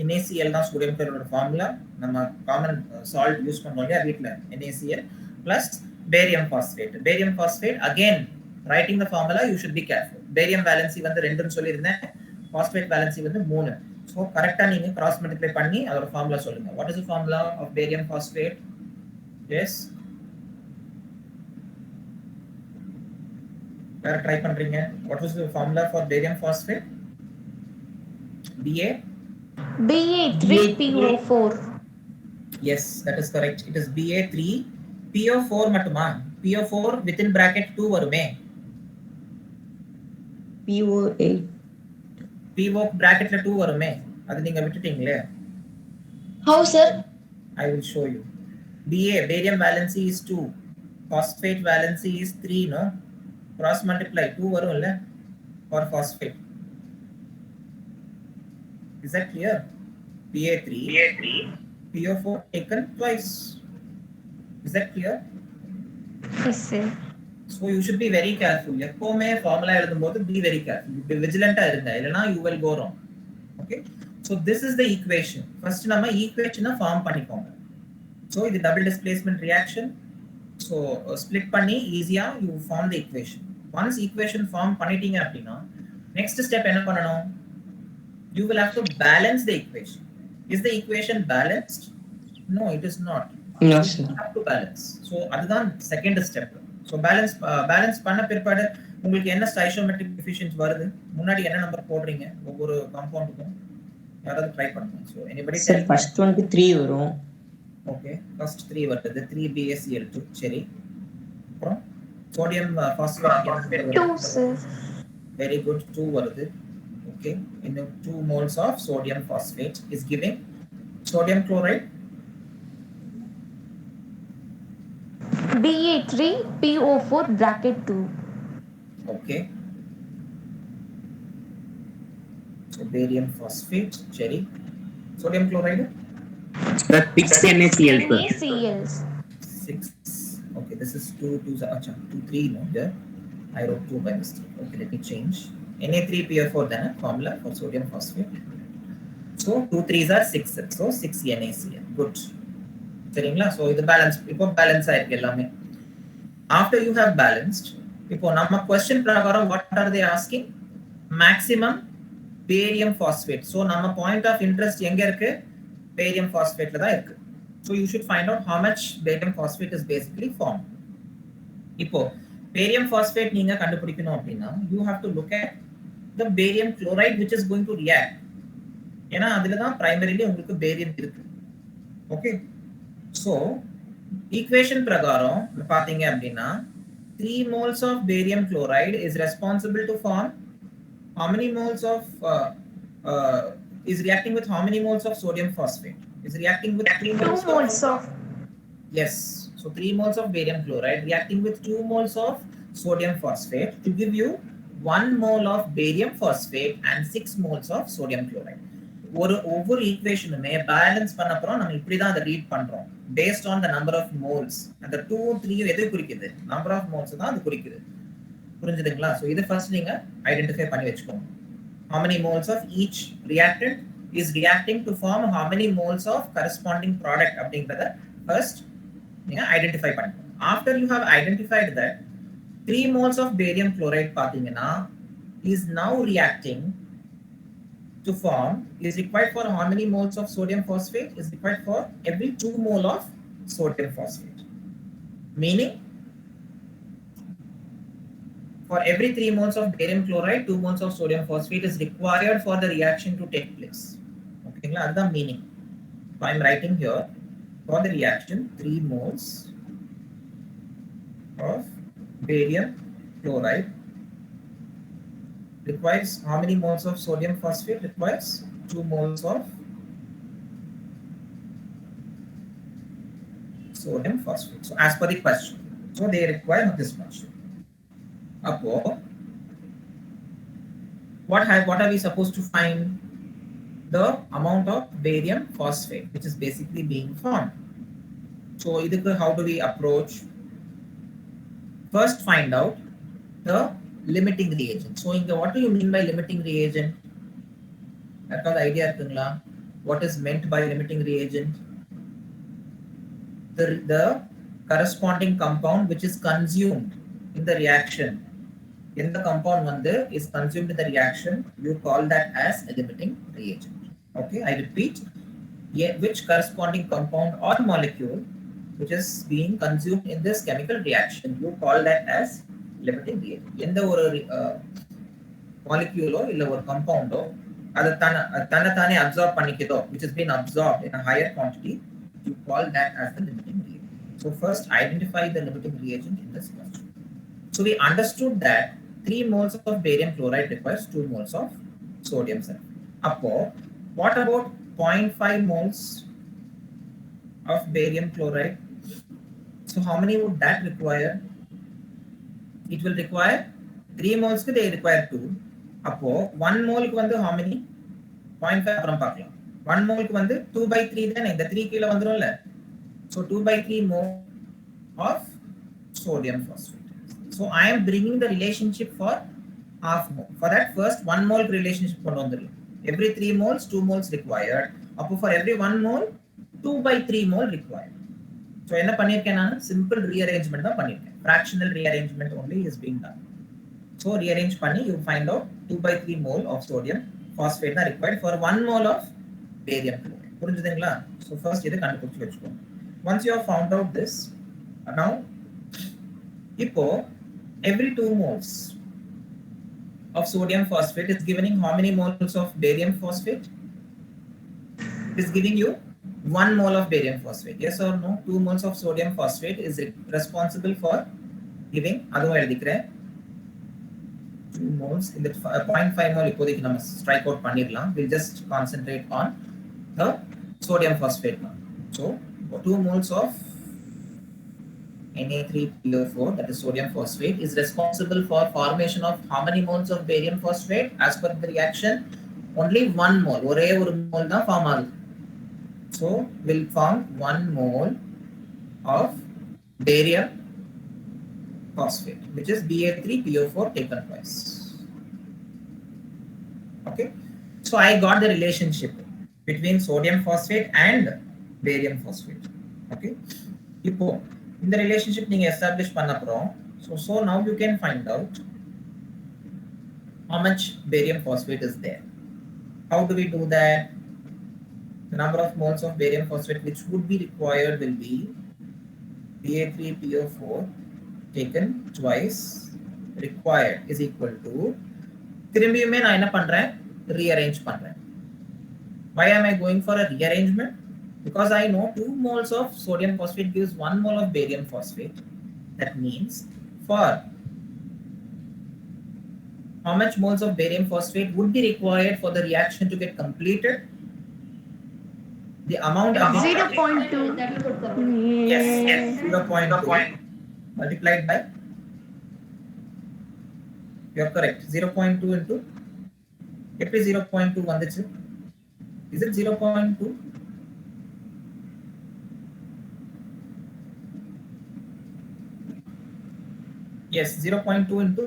NaCl தான் sodium chloride formula. நம்ம common salt யூஸ் பண்றோம் இல்லையா வீட்ல, NaCl plus barium phosphate. Barium phosphate again writing the formula you should be careful. Barium valency வந்து 2 ன்னு சொல்லிருந்தேன், phosphate valency வந்து 3. So கரெக்ட்டா நீங்க cross multiply பண்ணி அதோட formula சொல்லுங்க. What is the formula of barium phosphate? Yes, வேற ட்ரை பண்றீங்க? What was the formula for barium phosphate? Ba3PO4. Yes, that is correct. It is Ba3PO4 மட்டுமா? PO4 within bracket 2 வருமே. PO8. PO bracketல 2 வருமே. அது நீங்க விட்டுட்டீங்களே. How, sir? I will show you. Barium valency is 2. Phosphate valency is 3, no? Cross multiply 2 வரும் இல்ல for phosphate. Is that clear? Ba3 PO4 taken twice. Is that clear? Yes, sir. So you should be very careful. எப்பவுமே formula எழுதும்போது be very careful. Be vigilant இருங்க, இல்லனா you will go wrong. Okay, so this is the equation. First நம்ம equation form பண்ணிக்கோங்க. So இது double displacement reaction. So split பண்ணி ஈஸியா you form the equation. Once equation form பண்ணிட்டீங்க அப்படினா next step என்ன பண்ணணும்? You will have to balance the equation. Is the equation balanced? No, it is not. No, sir. You have to balance. So அதுதான் second step. So balance பண்ண பிற்பாடு உங்களுக்கு என்ன stoichiometric coefficient வருது, முன்னாடி என்ன நம்பர் போடுறீங்க ஒவ்வொரு காம்பவுண்டுக்கும், யாராவது ட்ரை பண்ணுங்க. So anybody? Sir, first one க்கு 3 வரும். Okay, first 3 வருது, 3 BaCl2. சரி, அப்புறம் sodium phosphate 2, sir. very good, 2 வருது. Okay, இன்னும் 2 moles of sodium phosphate is giving sodium chloride Ba3PO4 bracket 2. Okay, so So barium phosphate, cherry. Sodium chloride? Sir, 6 NaCl, sir. NaCls. 6. Okay, this is 2, 3, no? There. I wrote 2 by mistake. Okay, let me change. Na3PO4 then formula for sodium phosphate. So 2 3s are 6. So 6 NaCl. Good. சரிங்களா? So இது balance. இப்போ balance ஆயிருக்கு எல்லாமே. After you have balanced, இப்போ நம்ம question பிரகாரம் what are they asking? Maximum barium phosphate. So நம்ம point of interest எங்க இருக்கு? Barium phosphate ல தான் இருக்கு. So you should find out how much barium phosphate is basically formed. இப்போ barium phosphate நீங்க கண்டுபிடிக்கணும் அப்படின்னா you have to look at the barium chloride which is going to react. ஏன்னா அதுல தான் primarily உங்களுக்கு barium இருக்கு. Okay. So equation பிரகாரம் பாத்தீங்க அப்படின்னா 3 moles of barium chloride is responsible to form how many moles of is reacting with how many moles of sodium phosphate? Is reacting with 3 2 moles moles of. Yes. So 3 moles of barium chloride reacting with 2 moles of sodium phosphate to give you 1 mole of barium phosphate and 6 moles of sodium chloride. ஒவ்வொரு ஈக்குவேஷனுமே balance பண்ண அப்புறம் நம்ம இப்படி தான் அதை read பண்றோம் based on the number of moles. அந்த 2 3 எது குறிக்குது? number of moles தான் அது குறிக்குது. புரிஞ்சுதுங்களா? சோ இது ஃபர்ஸ்ட் நீங்க ஐடென்டிஃபை பண்ணி வெச்சுக்கோங்க. How many moles of each reactant is reacting to form how many moles of corresponding product அப்படிங்கறத ஃபர்ஸ்ட் நீங்க ஐடென்டிஃபை பண்ணுங்க. After you have identified that 3 moles of barium chloride பாத்தீங்கன்னா is now reacting to form is required for how many moles of sodium phosphate? Is required for every 2 mole of sodium phosphate. Meaning for every 3 moles of barium chloride 2 moles of sodium phosphate is required for the reaction to take place. Okay, that's the meaning. So I'm writing here for the reaction 3 moles of barium chloride requires how many moles of sodium phosphate? Requires 2 moles of sodium phosphate. So as per the question, so they require this much. Apo, what are we supposed to find? The amount of barium phosphate which is basically being formed. So how do we approach? First find out the limiting reagent. So what do you mean by limiting reagent? That's the idea. What is meant by limiting reagent? The corresponding compound which is consumed in the reaction. In the compound is consumed in the reaction, you call that as a limiting reagent. Okay, I repeat, which corresponding compound or molecule which is being consumed in this chemical reaction, you call that as limiting reagent. எந்த ஒரு molecule இல்ல ஒரு compound அது தன்னை absorb பண்ணிக்குதோ, which has been absorbed in a higher quantity, you call that as the limiting reagent. So first identify the limiting reagent in this question. So we understood that 3 moles of barium chloride requires 2 moles of sodium sulfate. Appo, what about 0.5 moles of barium chloride? So how many would that require? It will require 3 moles they require 2. Appo 1 mole how many? 0.5 அப்புறம் பார்க்கலாம். 1 mole 2 by 3 தானே, இந்த 3 கீழ வந்துரும்ல. So 2 by 3 mole of sodium phosphate. So I am bringing the relationship for half mole. For that first 1 mole relationship கொண்டு வந்துறலாம். Every 3 moles 2 moles required. Appo for every 1 mole 2 by 3 mole required. So என்ன பண்ணிருக்கேன் நான்? Simple rearrangement தான் பண்ணிருக்கேன். Fractional rearrangement only is being done. So rearrange பண்ணி you find out 2 by 3 mole of sodium phosphate தான் required for 1 mole of barium chloride. புரிஞ்சுதுங்களா? So first இதை கண்டுபிடிச்சு வெச்சுக்கோங்க. Once you have found out this, now இப்போ every 2 moles of sodium phosphate is giving how many moles of barium phosphate? It is giving you 1 mole of barium phosphate. Yes or no? 2 moles of sodium phosphate is responsible for giving, otherwise 2 moles in the 0.5 mole இப்போதைக்கு நம்ம strike out பண்ணிரலாம். We'll just concentrate on the sodium phosphate now. So 2 moles of Na3PO4, that is sodium phosphate, is responsible for formation of how many moles of barium phosphate as per the reaction? only 1 mole ஒரே ஒரு mole தான் form ஆகுது. So will form 1 mole of barium phosphate, which is Ba3PO4 taken twice. Okay, so I got the relationship between sodium phosphate and barium phosphate. Okay, இப்போ இந்த relationship நீங்க establish பண்ண அப்புறம் so now you can find out how much barium phosphate is there. How do we do that? The number of moles of barium phosphate which would be required will be Ba3PO4 taken twice required is equal to திரும்பியுமே நான் என்ன பண்றேன் rearrange பண்றேன். Why am I going for a rearrangement? Because I know 2 moles of sodium phosphate gives 1 mole of barium phosphate. That means for how much moles of barium phosphate would be required for the reaction to get completed? The amount of 0.2. yes, 0.2 multiplied by, you're correct, 0.2 into எப்படி 0.2 வந்துச்சு? Is it 0.2? Yes, 0.2 into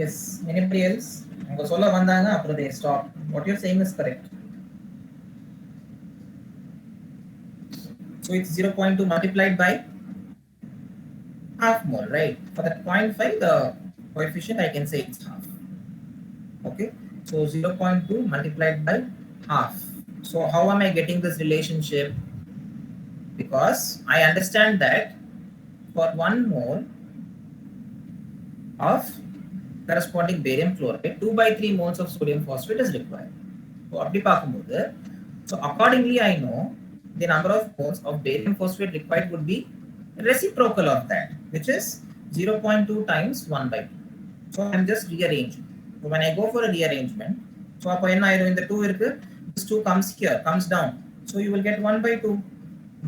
yes. Anybody else? அவங்க சொல்ல வந்தாங்க அப்புறம் they stop. What you're saying is correct. So it's 0.2 multiplied by half mole, right? For that 0.5, the coefficient I can say it's half. Okay, so 0.2 multiplied by half. So how am I getting this relationship? Because I understand that for 1 mole of corresponding barium chloride, 2/3 moles of sodium phosphate is required. So அப்படி பார்க்கும்போது, so accordingly I know the number of moles of barium phosphate required would be reciprocal of that, which is 0.2 times 1/2. So I'm just rearranging. So when I go for a rearrangement, so அப்போ என்ன ஆயிடும், இந்த 2 இருக்கு, this 2 comes here, comes down. So you will get 1/2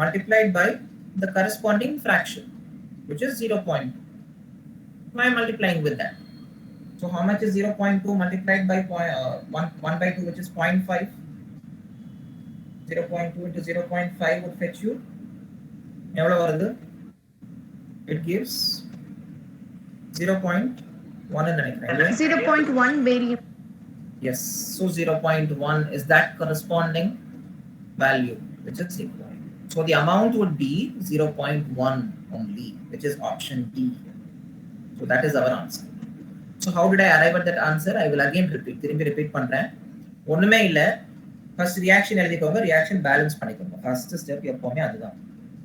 multiplied by the corresponding fraction, which is 0.2. So I'm multiplying with that. So how much is 0.2 multiplied by 1/2, which is 0.5? 0.2 into 0.5 would fetch you, எவ்வளவு வருது? It gives 0.1 in the 0.1 barium. Yes, so 0.1 is that corresponding value which is required. So the amount would be 0.1 only, which is option D. So that is our answer. So how did I arrive at that answer? I will again repeat. திரும்பி repeat பண்றேன். ஒண்ணுமே இல்ல. First reaction எழுதிக்கோங்க, reaction balance பண்ணிக்கோங்க. First step எப்பவுமே அதுதான்.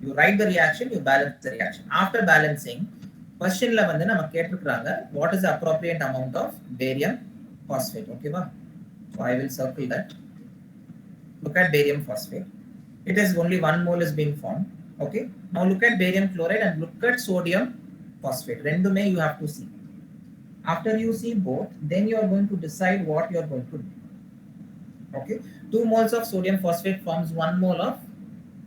You write the reaction, you balance the reaction. After balancing, questionல வந்து நம்ம கேட்டிருக்காங்க, what is the appropriate amount of barium phosphate? Okay va? So I will circle that. Look at barium phosphate. It is only 1 mole is being formed. Okay. Now look at barium chloride and look at sodium phosphate. Rendume you have to see. After you see both, then you are going to decide what you are going to do. Okay. 2 moles of sodium phosphate forms 1 mole of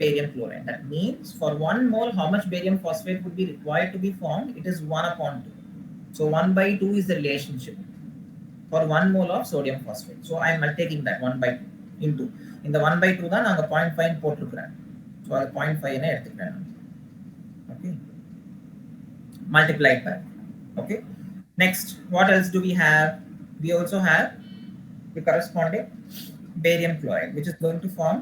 barium chloride. That means for 1 mole, how much barium phosphate would be required to be formed? It is 1/2. So 1/2 is the relationship for 1 mole of sodium phosphate. So I am taking that 1/2 into. In the 1/2 தான் நாங்க 0.5 போட்டுருக்கேன். So அது 0.5 னே எடுத்துக்கிறேன். Okay. Multiplied by. Okay. Next, what else do we have? We also have the corresponding barium chloride, which is going to form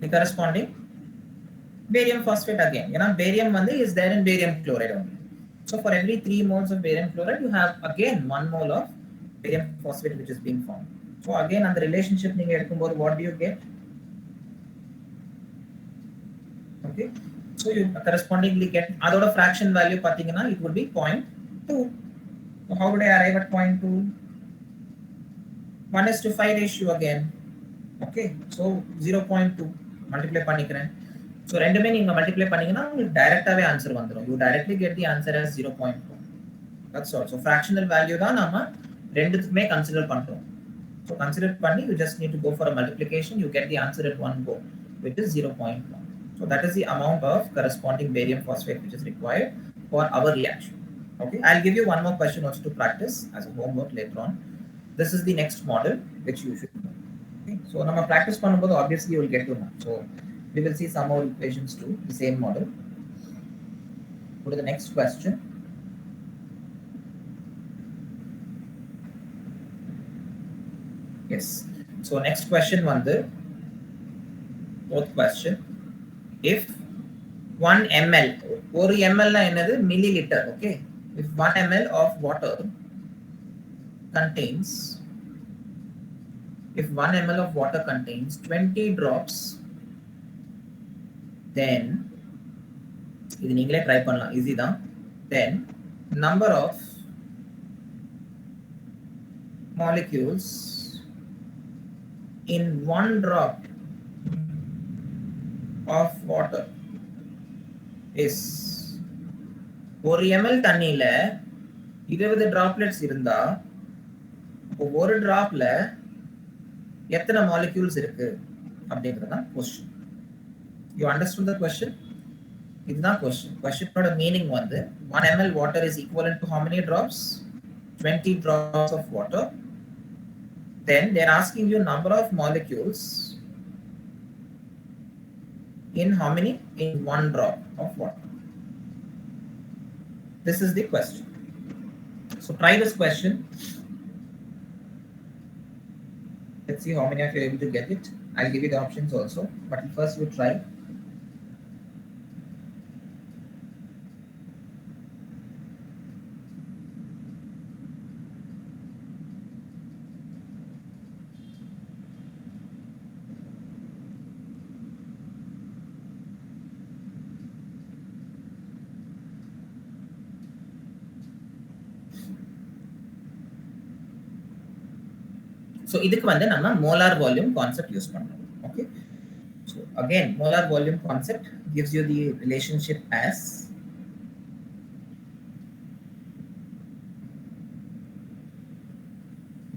the corresponding barium phosphate again. You know, barium is there in barium chloride only. So for every 3 moles of barium chloride, you have again 1 mole of barium phosphate which is being formed. So again, on the relationship, what do you get? Okay. So you correspondingly get other fraction value, it would be 0.2. So how would I arrive at 0.2? 1:5 ratio again. Okay. So 0.2 multiply பண்ணிக்கிறேன். So ரெண்டுமே நீங்க multiply பண்ணீங்கன்னா உங்களுக்கு டைரக்டாவே answer வந்துரும். You directly get the answer as 0.2. That's all. So fractional value தான் நாம ரெண்டுத்துக்குமே consider பண்றோம். So consider பண்ணி you just need to go for a multiplication. You get the answer at one go, which is 0.1. So that is the amount of corresponding barium phosphate which is required for our reaction. Okay, I'll give you one more question also to practice as a homework later on. This is the next model which you should know. Okay, so now practice பண்ணும்போது obviously you will get to know. So we will see some more equations to the same model. Go to the next question. Yes. So next question வந்து fourth question. If 1 ml, 1 ml na என்னது milliliter, okay? If 1 ml of water contains, if 1 ml of water contains 20 drops, then இது நீங்களே try பண்ணலாம், easy தான். Then number of molecules in 1 drop of water is 1 ml தண்ணியில 20 droplets இருந்தா ஒரு டிராப்ல எத்தனை molecules இருக்கு அப்படின்றதுதான் question. You understood the question? இதுதான் question. Questionோட meaning வந்து 1 ml water is equivalent to how many drops? 20 drops of water. Then they're asking you number of molecules in how many? In 1 drop of water. This is the question. So try this question. Let's see how many of you are able to get it. I'll give you the options also, but first you try. So இதுக்கு வந்து நம்ம molar volume concept use பண்றோம். Okay, so again molar volume concept gives you the relationship as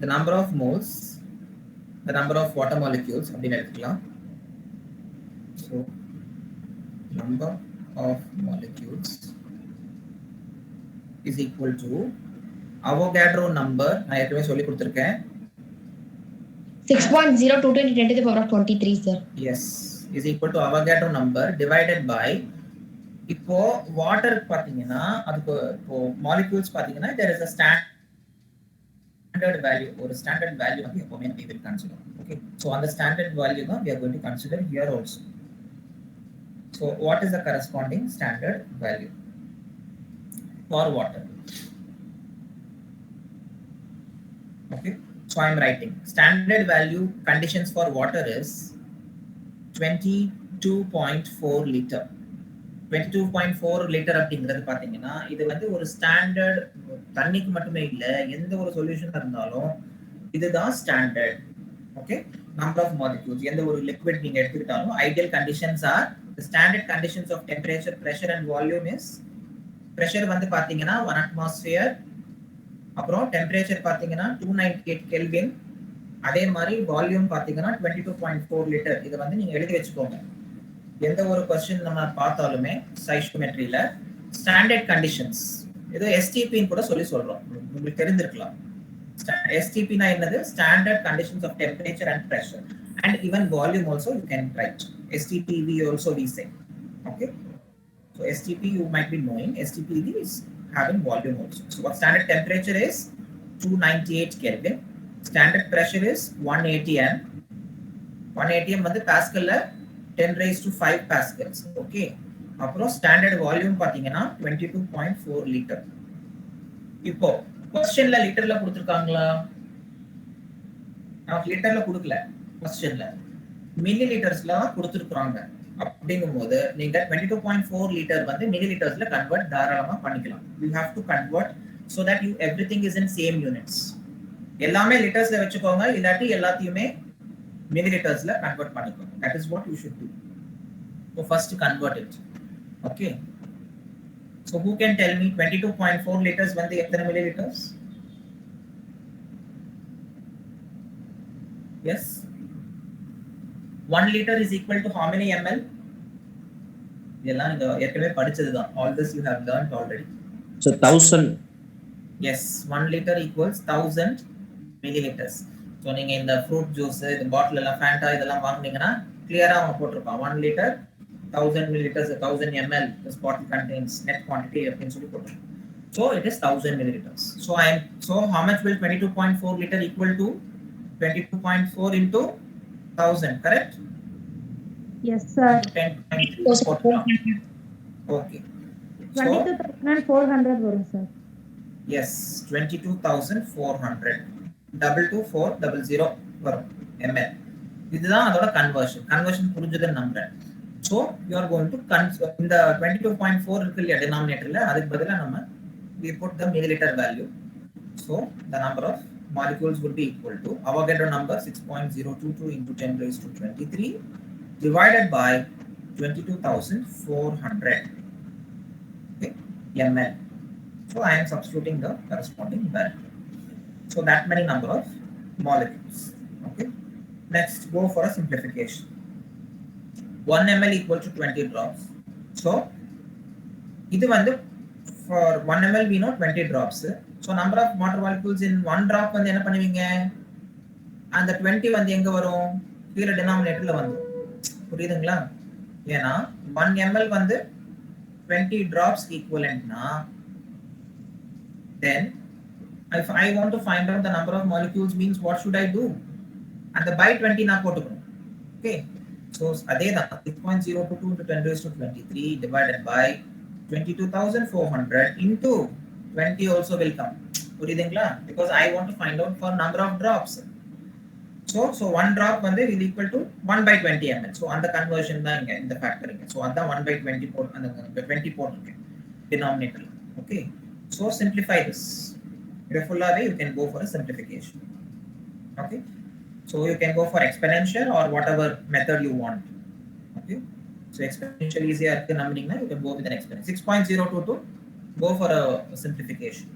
the number of moles, the number of water molecules அப்படின்னு எடுத்துக்கலாம். So number of molecules is equal to Avogadro number, நான் ஏற்கனவே சொல்லி கொடுத்திருக்கேன். 6.02 × 10 to the power of 23, sir. Yes, is equal to Avogadro number divided by, இப்போ water பாத்தீங்கன்னா அதுக்கு இப்போ molecules பாத்தீங்கன்னா there is a standard value, ஒரு standard value வந்து எப்பவுமே we will consider. Okay, so on the standard value தான் we are going to consider here also. So what is the corresponding standard value for water? Okay, so I am writing standard value conditions for water is 22.4 liter. 22.4 litre அப்படிங்கிறது பாத்தீங்கன்னா இது வந்து ஒரு standard, தண்ணிக்கு மட்டுமே இல்ல எந்த ஒரு சொல்யூஷன் இருந்தாலும் இதுதான் standard. Okay, number of molecules எந்த ஒரு லிக்விட் நீங்க எடுத்துக்கிட்டாலும் ideal conditions are the standard conditions of temperature, pressure and volume is, pressure வந்து பாத்தீங்கன்னா 1 atmosphere, அப்புறம் டெம்பரேச்சர் பாத்தீங்கன்னா 298 கெல்வின், அதே மாதிரி வால்யூம் பாத்தீங்கன்னா 22.4 லிட்டர். இதை வந்து நீங்க எழுதி வச்சுக்கோங்க. எந்த ஒரு क्वेश्चन நம்ம பார்த்தாலுமே ஸ்டாய்ச்சியோமெட்ரியில ஸ்டாண்டர்ட் கண்டிஷன்ஸ், ஏதோ எஸ்டிபின்னு கூட சொல்றோம், உங்களுக்கு தெரிஞ்சிருக்கலாம். எஸ்டிபி னா என்னது? Standard conditions of temperature and pressure and even volume also you can write. STPV also we say. Okay, so STP you might be knowing, STPV is having volume also. So what standard temperature is 298 Kelvin, standard pressure is 180 m. 180 m வந்து பாஸ்கல்ல 10 raised to 5 pascals. Okay, அப்புறம் standard volume பாத்தீங்கன்னா 22.4 litre. இப்போ क्वेश्चनல லிட்டர்ல கொடுத்திருக்காங்களா? நான் லிட்டர்ல கொடுக்கல, क्वेश्चनல milli லிட்டர்ஸ்ல கொடுத்திருக்காங்க. அப்படிங்கும்போது நீங்க 22.4 litre வந்து மில்லி லிட்டர்ஸ்ல கன்வர்ட் தாராளமா பண்ணிக்கலாம். you have to convert so that you everything is in same units. எல்லாமே லிட்டர்ஸ்ல வெச்சுக்கோங்க, இல்லாட்டி எல்லாத்தையுமே மில்லி லிட்டர்ஸ்ல கன்வர்ட் பண்ணிக்கோங்க. that is what you should do. So first convert it. Okay, so who can tell me 22.4 liters வந்து எத்தனை milli litres? Yes, 1 liter is equal to how many ml? இதெல்லாம் நீங்க ஏற்கனவே படிச்சதுதான். All this you have learned already. So 1000. Yes, 1 liter equals 1000 milliliters. So நீங்க இந்த fruit juice இந்த பாட்டில் எல்லாம் Fanta இதெல்லாம் வாங்குனீங்கன்னா கிளியரா அவங்க போட்டிருப்பான் 1 liter 1000 milliliters 1000 ml this bottle contains net quantity அப்படின்னு சொல்லி போட்டிருப்பான். So it is 1000 milliliters. So how much will 22.4 liter equal to? 22.4 into 1000, correct? Yes, sir. 10.3. Okay. So 22,400 வரும் sir. yes, 22,400. 22400 வரும் ml. இதுதான் அதோட கன்வர்ஷன் புரிஞ்சதுன்னு நம்புறேன். So you are going to இந்த 22.4 இருக்கு இல்லையா denominatorல, அதுக்கு பதிலா நம்ம we put the milliliter value. So the number of molecules will be equal to Avogadro number 6.022 into 10 raised to 23 divided by 22,400 okay, ml. So I am substituting the corresponding value. So that many number of molecules. Okay. Next, go for a simplification. 1 ml equal to 20 drops. So இது வந்து for 1 ml we know 20 drops. So number of water molecules in 1 drop வந்து என்ன பண்ணுவீங்க? அந்த 20 வந்து எங்க வரும்? கீழ denominatorல வந்து. புரியுதுங்களா? ஏனா 1 ml வந்து 20 drops equivalent na, then if I want to find out the number of molecules means what should I do? And the by 20 na போட்டுக்கணும். Okay. So அதே தான் 6.022 into 10 raised to 23 divided by 22,400 into 20 also will come. புரியுதுங்களா? Because I want to find out for number of drops. So 1 drop வந்து will equal to 1 by 20 ml. So அந்த conversion தான் இங்க இந்த factor இங்க. So அதான் 1 by 20 போட்டு அந்த 20 போட்டுருக்கேன் denominator. Okay. So simplify this. If fullaவே you can go for a simplification. Okay. So you can go for exponential or whatever method you want. Okay. So exponential easier இருக்கு நம்பினீங்கன்னா you can go with an exponential. 6.022 go for a simplification.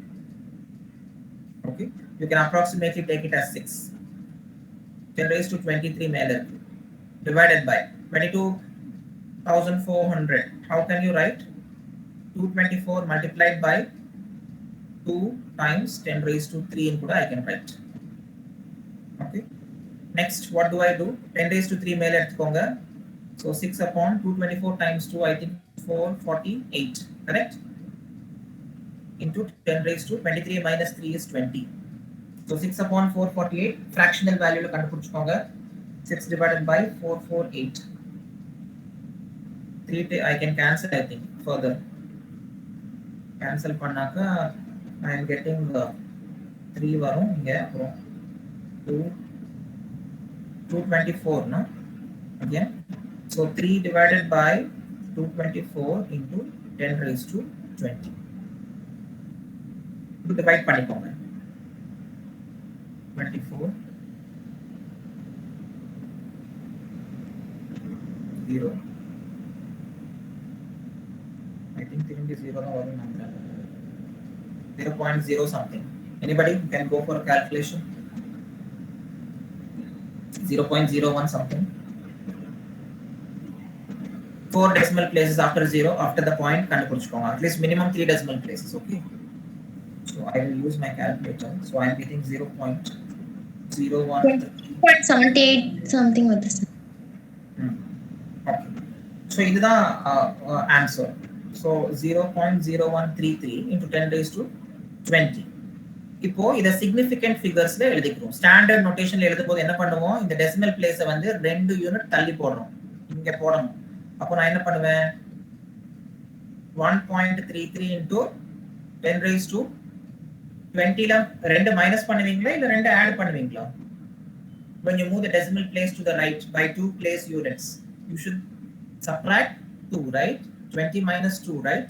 Okay. You can approximately take it as 6. 10 raised to 23 மேல இருக்கு divided by 22,400. How can you write? 224 multiplied by 2 times 10 raised to 3 in kuda I can write. Okay. Next, what do I do? 10 raised to 3 மேல எடுத்துக்கோங்க. So 6 upon 224 times 2, I think 448, correct? Into 10 raised to 23 minus 3 is 20. So 6 upon 448, fractional value la kandupidichukonga. 6 divided by 448. 3 I can cancel, I think, further. Cancel pannaka I am getting 3 varum inga aprom 224 no again. So 3 divided by 224 into 10 raised to 20. To divide பண்ணிக்கோங்க. 24 0. I think 0 தான் வரும் நம்புறேன். 0.0 something. Anybody can go for a calculation? 0.01 something. 4 decimal places after 0 after the point kandupidichukonga. At least minimum 3 decimal places. Okay. So I will use my calculator. So I am getting 0.01. 0.78 something with this. Okay. So இதுதான் answer. So 0.0133 into 10 raised to 20. இப்போ இத significant figuresல எழுதிக்கிறோம். Standard நோட்டேஷன்ல எழுதும்போது என்ன பண்ணுவோம்? இந்த decimal பிளேஸை வந்து 2 யூனிட் தள்ளி போடுறோம். இங்க போடணும். அப்போ நான் என்ன பண்ணுவேன்? 1.33 into 10 raised to 20 ல 2 மைனஸ் பண்ணுவீங்களா இல்ல 2 ஆட் பண்ணுவீங்களா? When you move the decimal place to the right by 2 place units, you should subtract 2, right? 20 minus 2, right?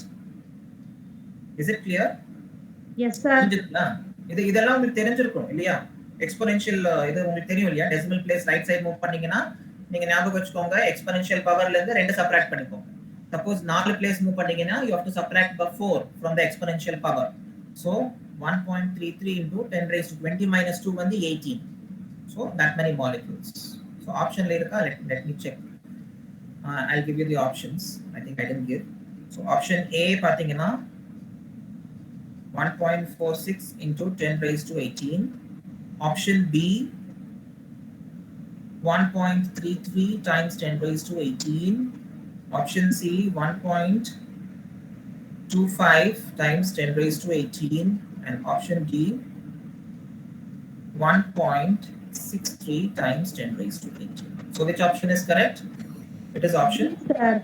Is it clear? Yes, sir. இதெல்லாம் உங்களுக்கு தெரிஞ்சிருக்கும் இல்லையா? எக்ஸ்போனென்ஷியல் இது உங்களுக்கு தெரியும் இல்லையா? Decimal place right side move பண்ணீங்கன்னா நீங்க ஞாபகம் வச்சுக்கோங்க, எக்ஸ்போனென்ஷியல் பவர்ல இருந்து 2 சப்ட்ராக்ட் பண்ணிக்கோங்க. சப்போஸ் 4 பிளேஸ் மூவ் பண்ணீங்கன்னா you have to subtract by 4 from the exponential power. So 1.33 into 10 raised to 20 minus 2 வந்து 18. So that many molecules. So option la irukka, let me check. I'll give you the options. I think I didn't give. So option A பாத்தீங்கன்னா 1.46 into 10 raised to 18. Option B 1.33 times 10 raised to 18. Option C 1.25 times 10 raised to 18. And option D 1.63 times 10 raised to 18. So which option is correct? It is option Sir.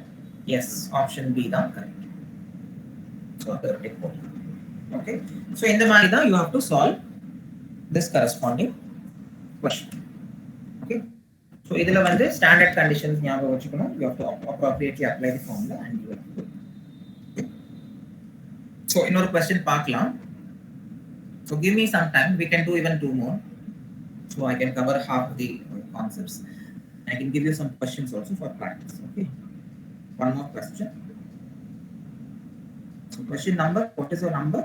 yes, option B தான் correct. So take point. Okay. So in the மாதிரி தான் you have to solve this corresponding question. Okay. So இதுல வந்து standard conditions ஞாபகம் வச்சுக்கணும். You have to appropriately apply the formula and you have to. Okay. So இன்னொரு question பார்க்கலாம். So give me some time. We can do even 2 more. So I can cover half the concepts. I can give you some questions also for practice. Okay. One more question. So question number, what is your number?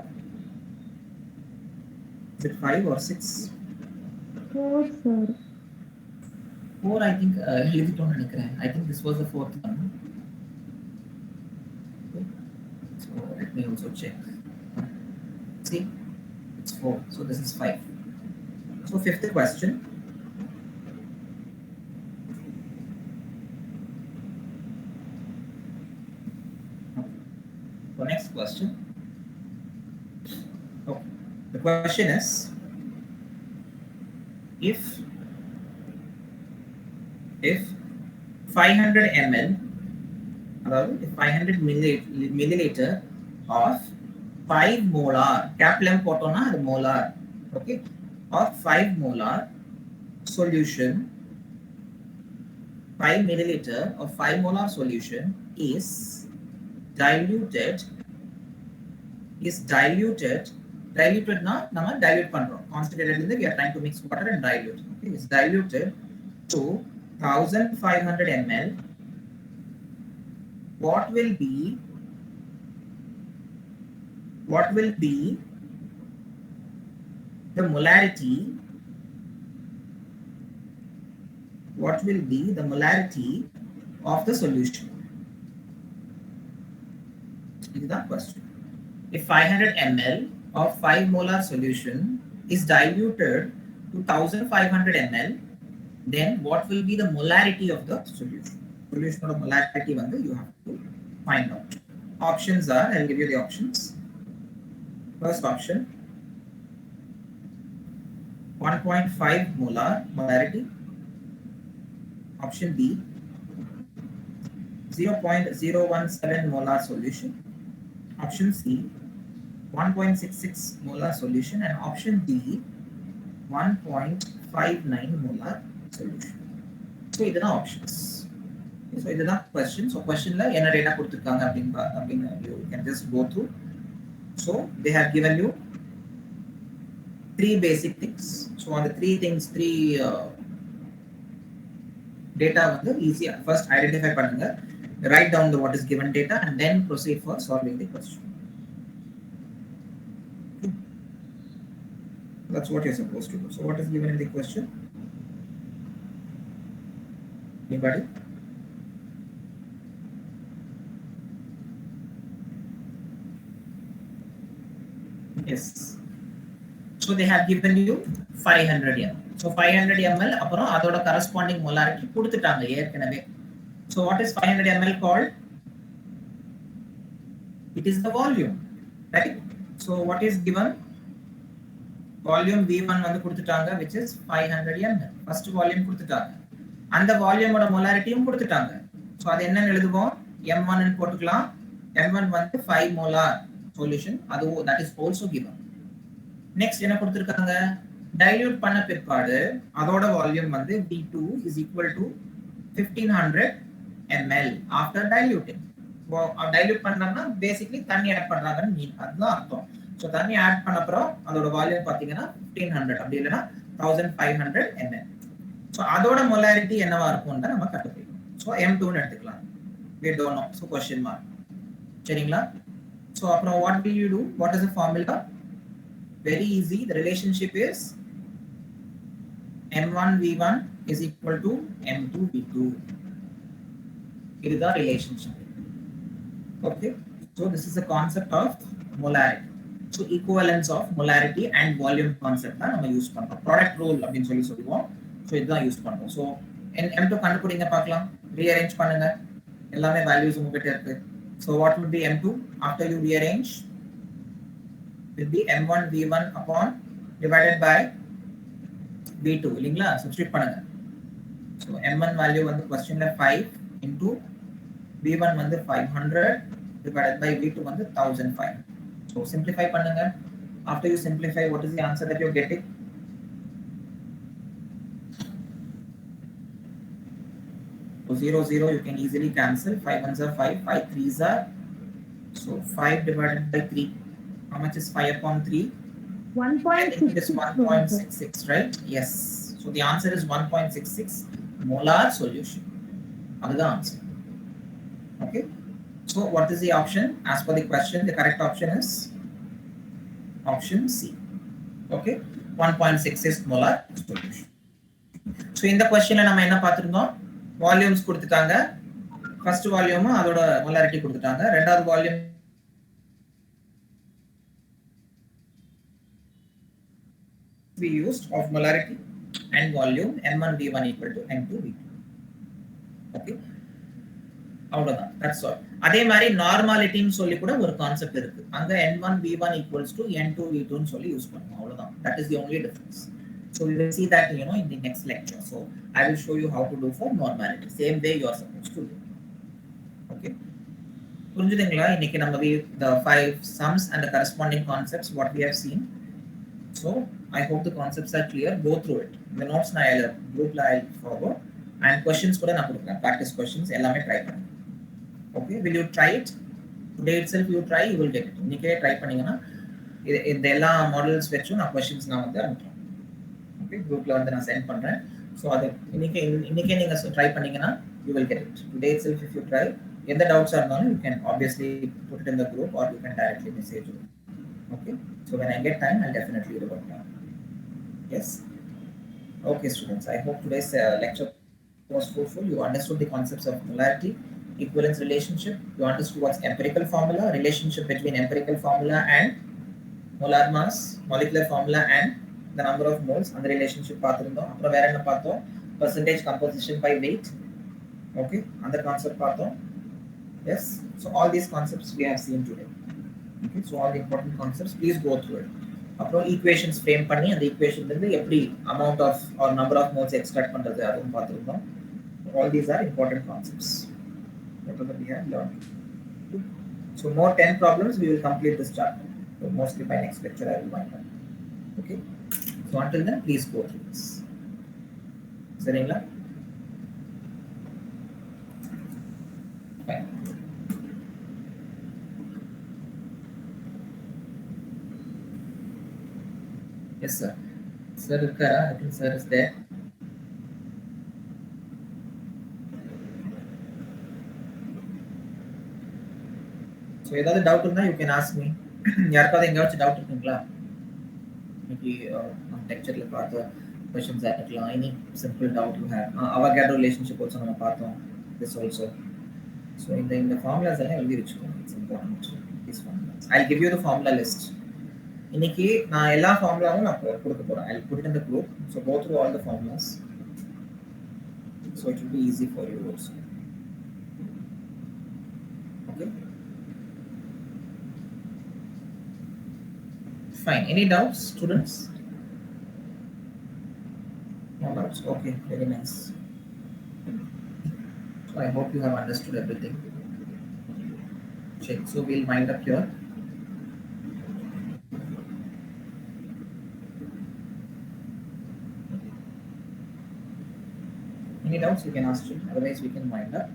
Is it 5 or 6? 4, sir. 4, I think. I think this was the 4th one. Okay. So let me also check. See, it's 4. So this is 5. So 5th question. So next question. Okay. The question is, if 500 ml, around 500 milliliter of 5 molar, capital M potona the molar, okay, of 5 molar solution, 5 milliliter of 5 molar solution is diluted na nama dilute pandrom, concentrated in the we are trying to mix water and dilute. Okay, is diluted to 1500 ml. What will be the molarity? What will be the molarity of the solution? Is that question. If 500 ml of 5 molar solution is diluted to 1500 ml, then what will be the molarity of the solution? Solution or molarity you have to find out. Options are, I'll give you the options. First option, 1.5 molar molarity. Option B, 0.017 molar solution. Option C, 1.66 molar solution, and option D, 1.59 molar solution. So these are options. So these are questions. So question la enna data kuduthirukanga appdin you can just go through. So they have given you 3 basic things. So on the 3 things, 3 data easy. First identify pannunga, write down the what is given data, and then proceed for solving the question. That's what you're supposed to do. So what is given in the question? Anybody? Yes. So they have given you 500 ml. So 500 ml appuram adoda corresponding molarity kuduthitaanga yerkanave. So what is 500 ml called? It is the volume, right? So what is given? Volume V1 வந்து கொடுத்துட்டாங்க, which is 500 ml. First volume கொடுத்துட்டாங்க. அந்த volume ஓட molarity-யும் கொடுத்துட்டாங்க. So அது என்ன எழுதுவோம்? M1 ன்னு போட்டுக்கலாம். M1 வந்து 5 molar solution. அது that is also given. Next என்ன கொடுத்திருக்காங்க? Dilute பண்ண பிற்பாடு அதோட volume வந்து V2 is equal to 1500 ml after diluting. Dilute பண்றாங்கன்னா basically தண்ணி ஆட் பண்றாங்கன்னு மீன். அதுதான் அர்த்தம். So தண்ணி ஆட் பண்ண அப்புறம் அதோட வால்யூம் பாத்தீங்கன்னா 1500 அப்படி இல்லனா 1500 ml. So அதோட molarity என்னவா இருக்கும்னு நம்ம கண்டுபிடிக்கணும். So M2 ன்னு எடுத்துக்கலாம். We don't know. So question mark. சரிங்களா? So அப்புறம் what will you do? What is the formula? Very easy. The relationship is M1 V1 is equal to M2 V2. இதுதான் relationship. Okay, so this is the concept of molarity. So equivalence of molarity and volume concept தான் நம்ம use பண்றோம். Product rule அப்படின்னு சொல்லுவோம். So இதுதான் use பண்றோம். So M2 கண்டுபிடிங்க பார்க்கலாம். ரீஅரேஞ்ச் பண்ணுங்க. எல்லாமே வேல்யூஸ் உங்ககிட்ட இருக்கு. So what would be M2 after you rearrange? Will be M1 V1 upon divided by V2 இல்லைங்களா? சப்ஸ்டிட்யூட் பண்ணுங்க. ஸோ M1 வேல்யூ வந்து क्वेश्चनல 5 into V1 வந்து 500 divided by V2 வந்து 1005. So simplify பண்ணுங்க. After you simplify, what is the answer that you're getting? So 0, 0 you can easily cancel. 5 ones are 5, 5 3s are. So 5 divided by 3. How much is 5 upon 3? 1.66. It is 1.66, right? Yes. So the answer is 1.66 molar solution. That's the answer. Okay. So what is the option? As per the question, the correct option is option C. Okay. 1.66 molar solution. So in the question நம்ம என்ன பார்த்திருந்தோம்? Volumes கொடுத்துட்டாங்க. First volume அதோட molarity கொடுத்துட்டாங்க. ரெண்டாவது volume we used of molarity and volume M1 V1 equal to M2 V2. Okay. அவ்வளவுதான். That's all. அதே மாதிரி நார்மாலிட்டின்னு சொல்லி கூட ஒரு கான்செப்ட் இருக்கு. அங்க N1 V1 equals to N2 V2 ன்னு சொல்லி யூஸ் பண்ணுவோம். அவ்வளவுதான். That is the only difference. So we will see that in the next lecture. So I will show you how to do for normality. Same way you are supposed to do. Okay. புரிஞ்சுதுங்களா? இன்னைக்கு நம்ம the 5 sums and the corresponding concepts what we have seen. So I hope the concepts are clear. Go through it. The notes na group la I'll forward and questions kuda na kudukuren. Practice questions ellame try பண்ணுங்க. Okay, will you try it? Today itself you try, you will get it. இன்னைக்கே try பண்ணீங்கன்னா இந்த எல்லா models வெச்சு நான் questions நான் வந்து அனுப்புறேன். ஓகே, குரூப்ல வந்து நான் சென்ட் பண்றேன். சோ அது இன்னைக்கே நீங்க ட்ரை பண்ணீங்கன்னா you will get it. Today itself if you try, எந்த டவுட்ஸ் இருந்தாலும் you can obviously put it in the group or you can directly message me. Okay, so when I get time I'll definitely revert back. Yes. Okay students, I hope today's lecture was fruitful. You understood the concepts of molarity, equivalence relationship. You understood what's empirical formula, relationship between empirical formula and molar mass, molecular formula and the number of moles, and the relationship பார்த்திருந்தோம். அப்புறம் வேற என்ன பார்த்தோம்? Percentage composition by weight. Okay, அந்த concept பார்த்தோம். Yes, so all these concepts we have seen today. Okay, so all the important concepts, please go through it. அப்புறம் equations frame பண்ணி அந்த ஈக்குவேஷன்ல இருந்து எப்படி amount of or number of moles extract பண்றது அதுவும் பார்த்திருந்தோம். All these are important concepts that we have learned. So more 10 problems we will complete this chapter. So mostly by next lecture I will wind up. Okay. So until then please go through this. சரிங்களா? Fine. Yes sir. Sir irukara? I think sir is there. So ஏதாவது doubt இருந்தா you can ask me. யாருக்காவது எங்கயாச்சும் doubt இருக்குங்களா? இன்னைக்கு லெக்சர்ல பார்த்த questions இருக்கலாம். Any simple doubt you have. Avogadro relationship also நம்ம பார்த்தோம். This also. So in the formulas எல்லாம் எழுதி வெச்சுக்கோங்க. It's important. These formulas. I'll give you the formula list. இன்னைக்கு நான் எல்லா ஃபார்முலாவும் நான் கொடுக்க போறேன். I'll put it in the group. So go through all the formulas. So it will be easy for you also. Okay. Fine. Any doubts, students? No doubts. Okay. Very nice. So I hope you have understood everything. Check. So we'll wind up here. Any doubts you can ask me. Otherwise we can wind up.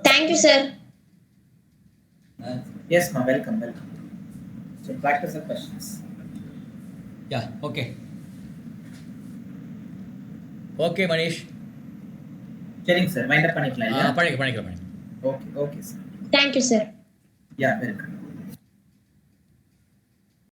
Thank you sir. Yes, ma. Welcome. So practice the questions. Yeah okay okay Manish. சரிங்க sir, wind up பண்ணிக்கலாம் இல்லையா? பண்ணிக்கலாம். Okay sir. Thank you sir. Yeah, welcome.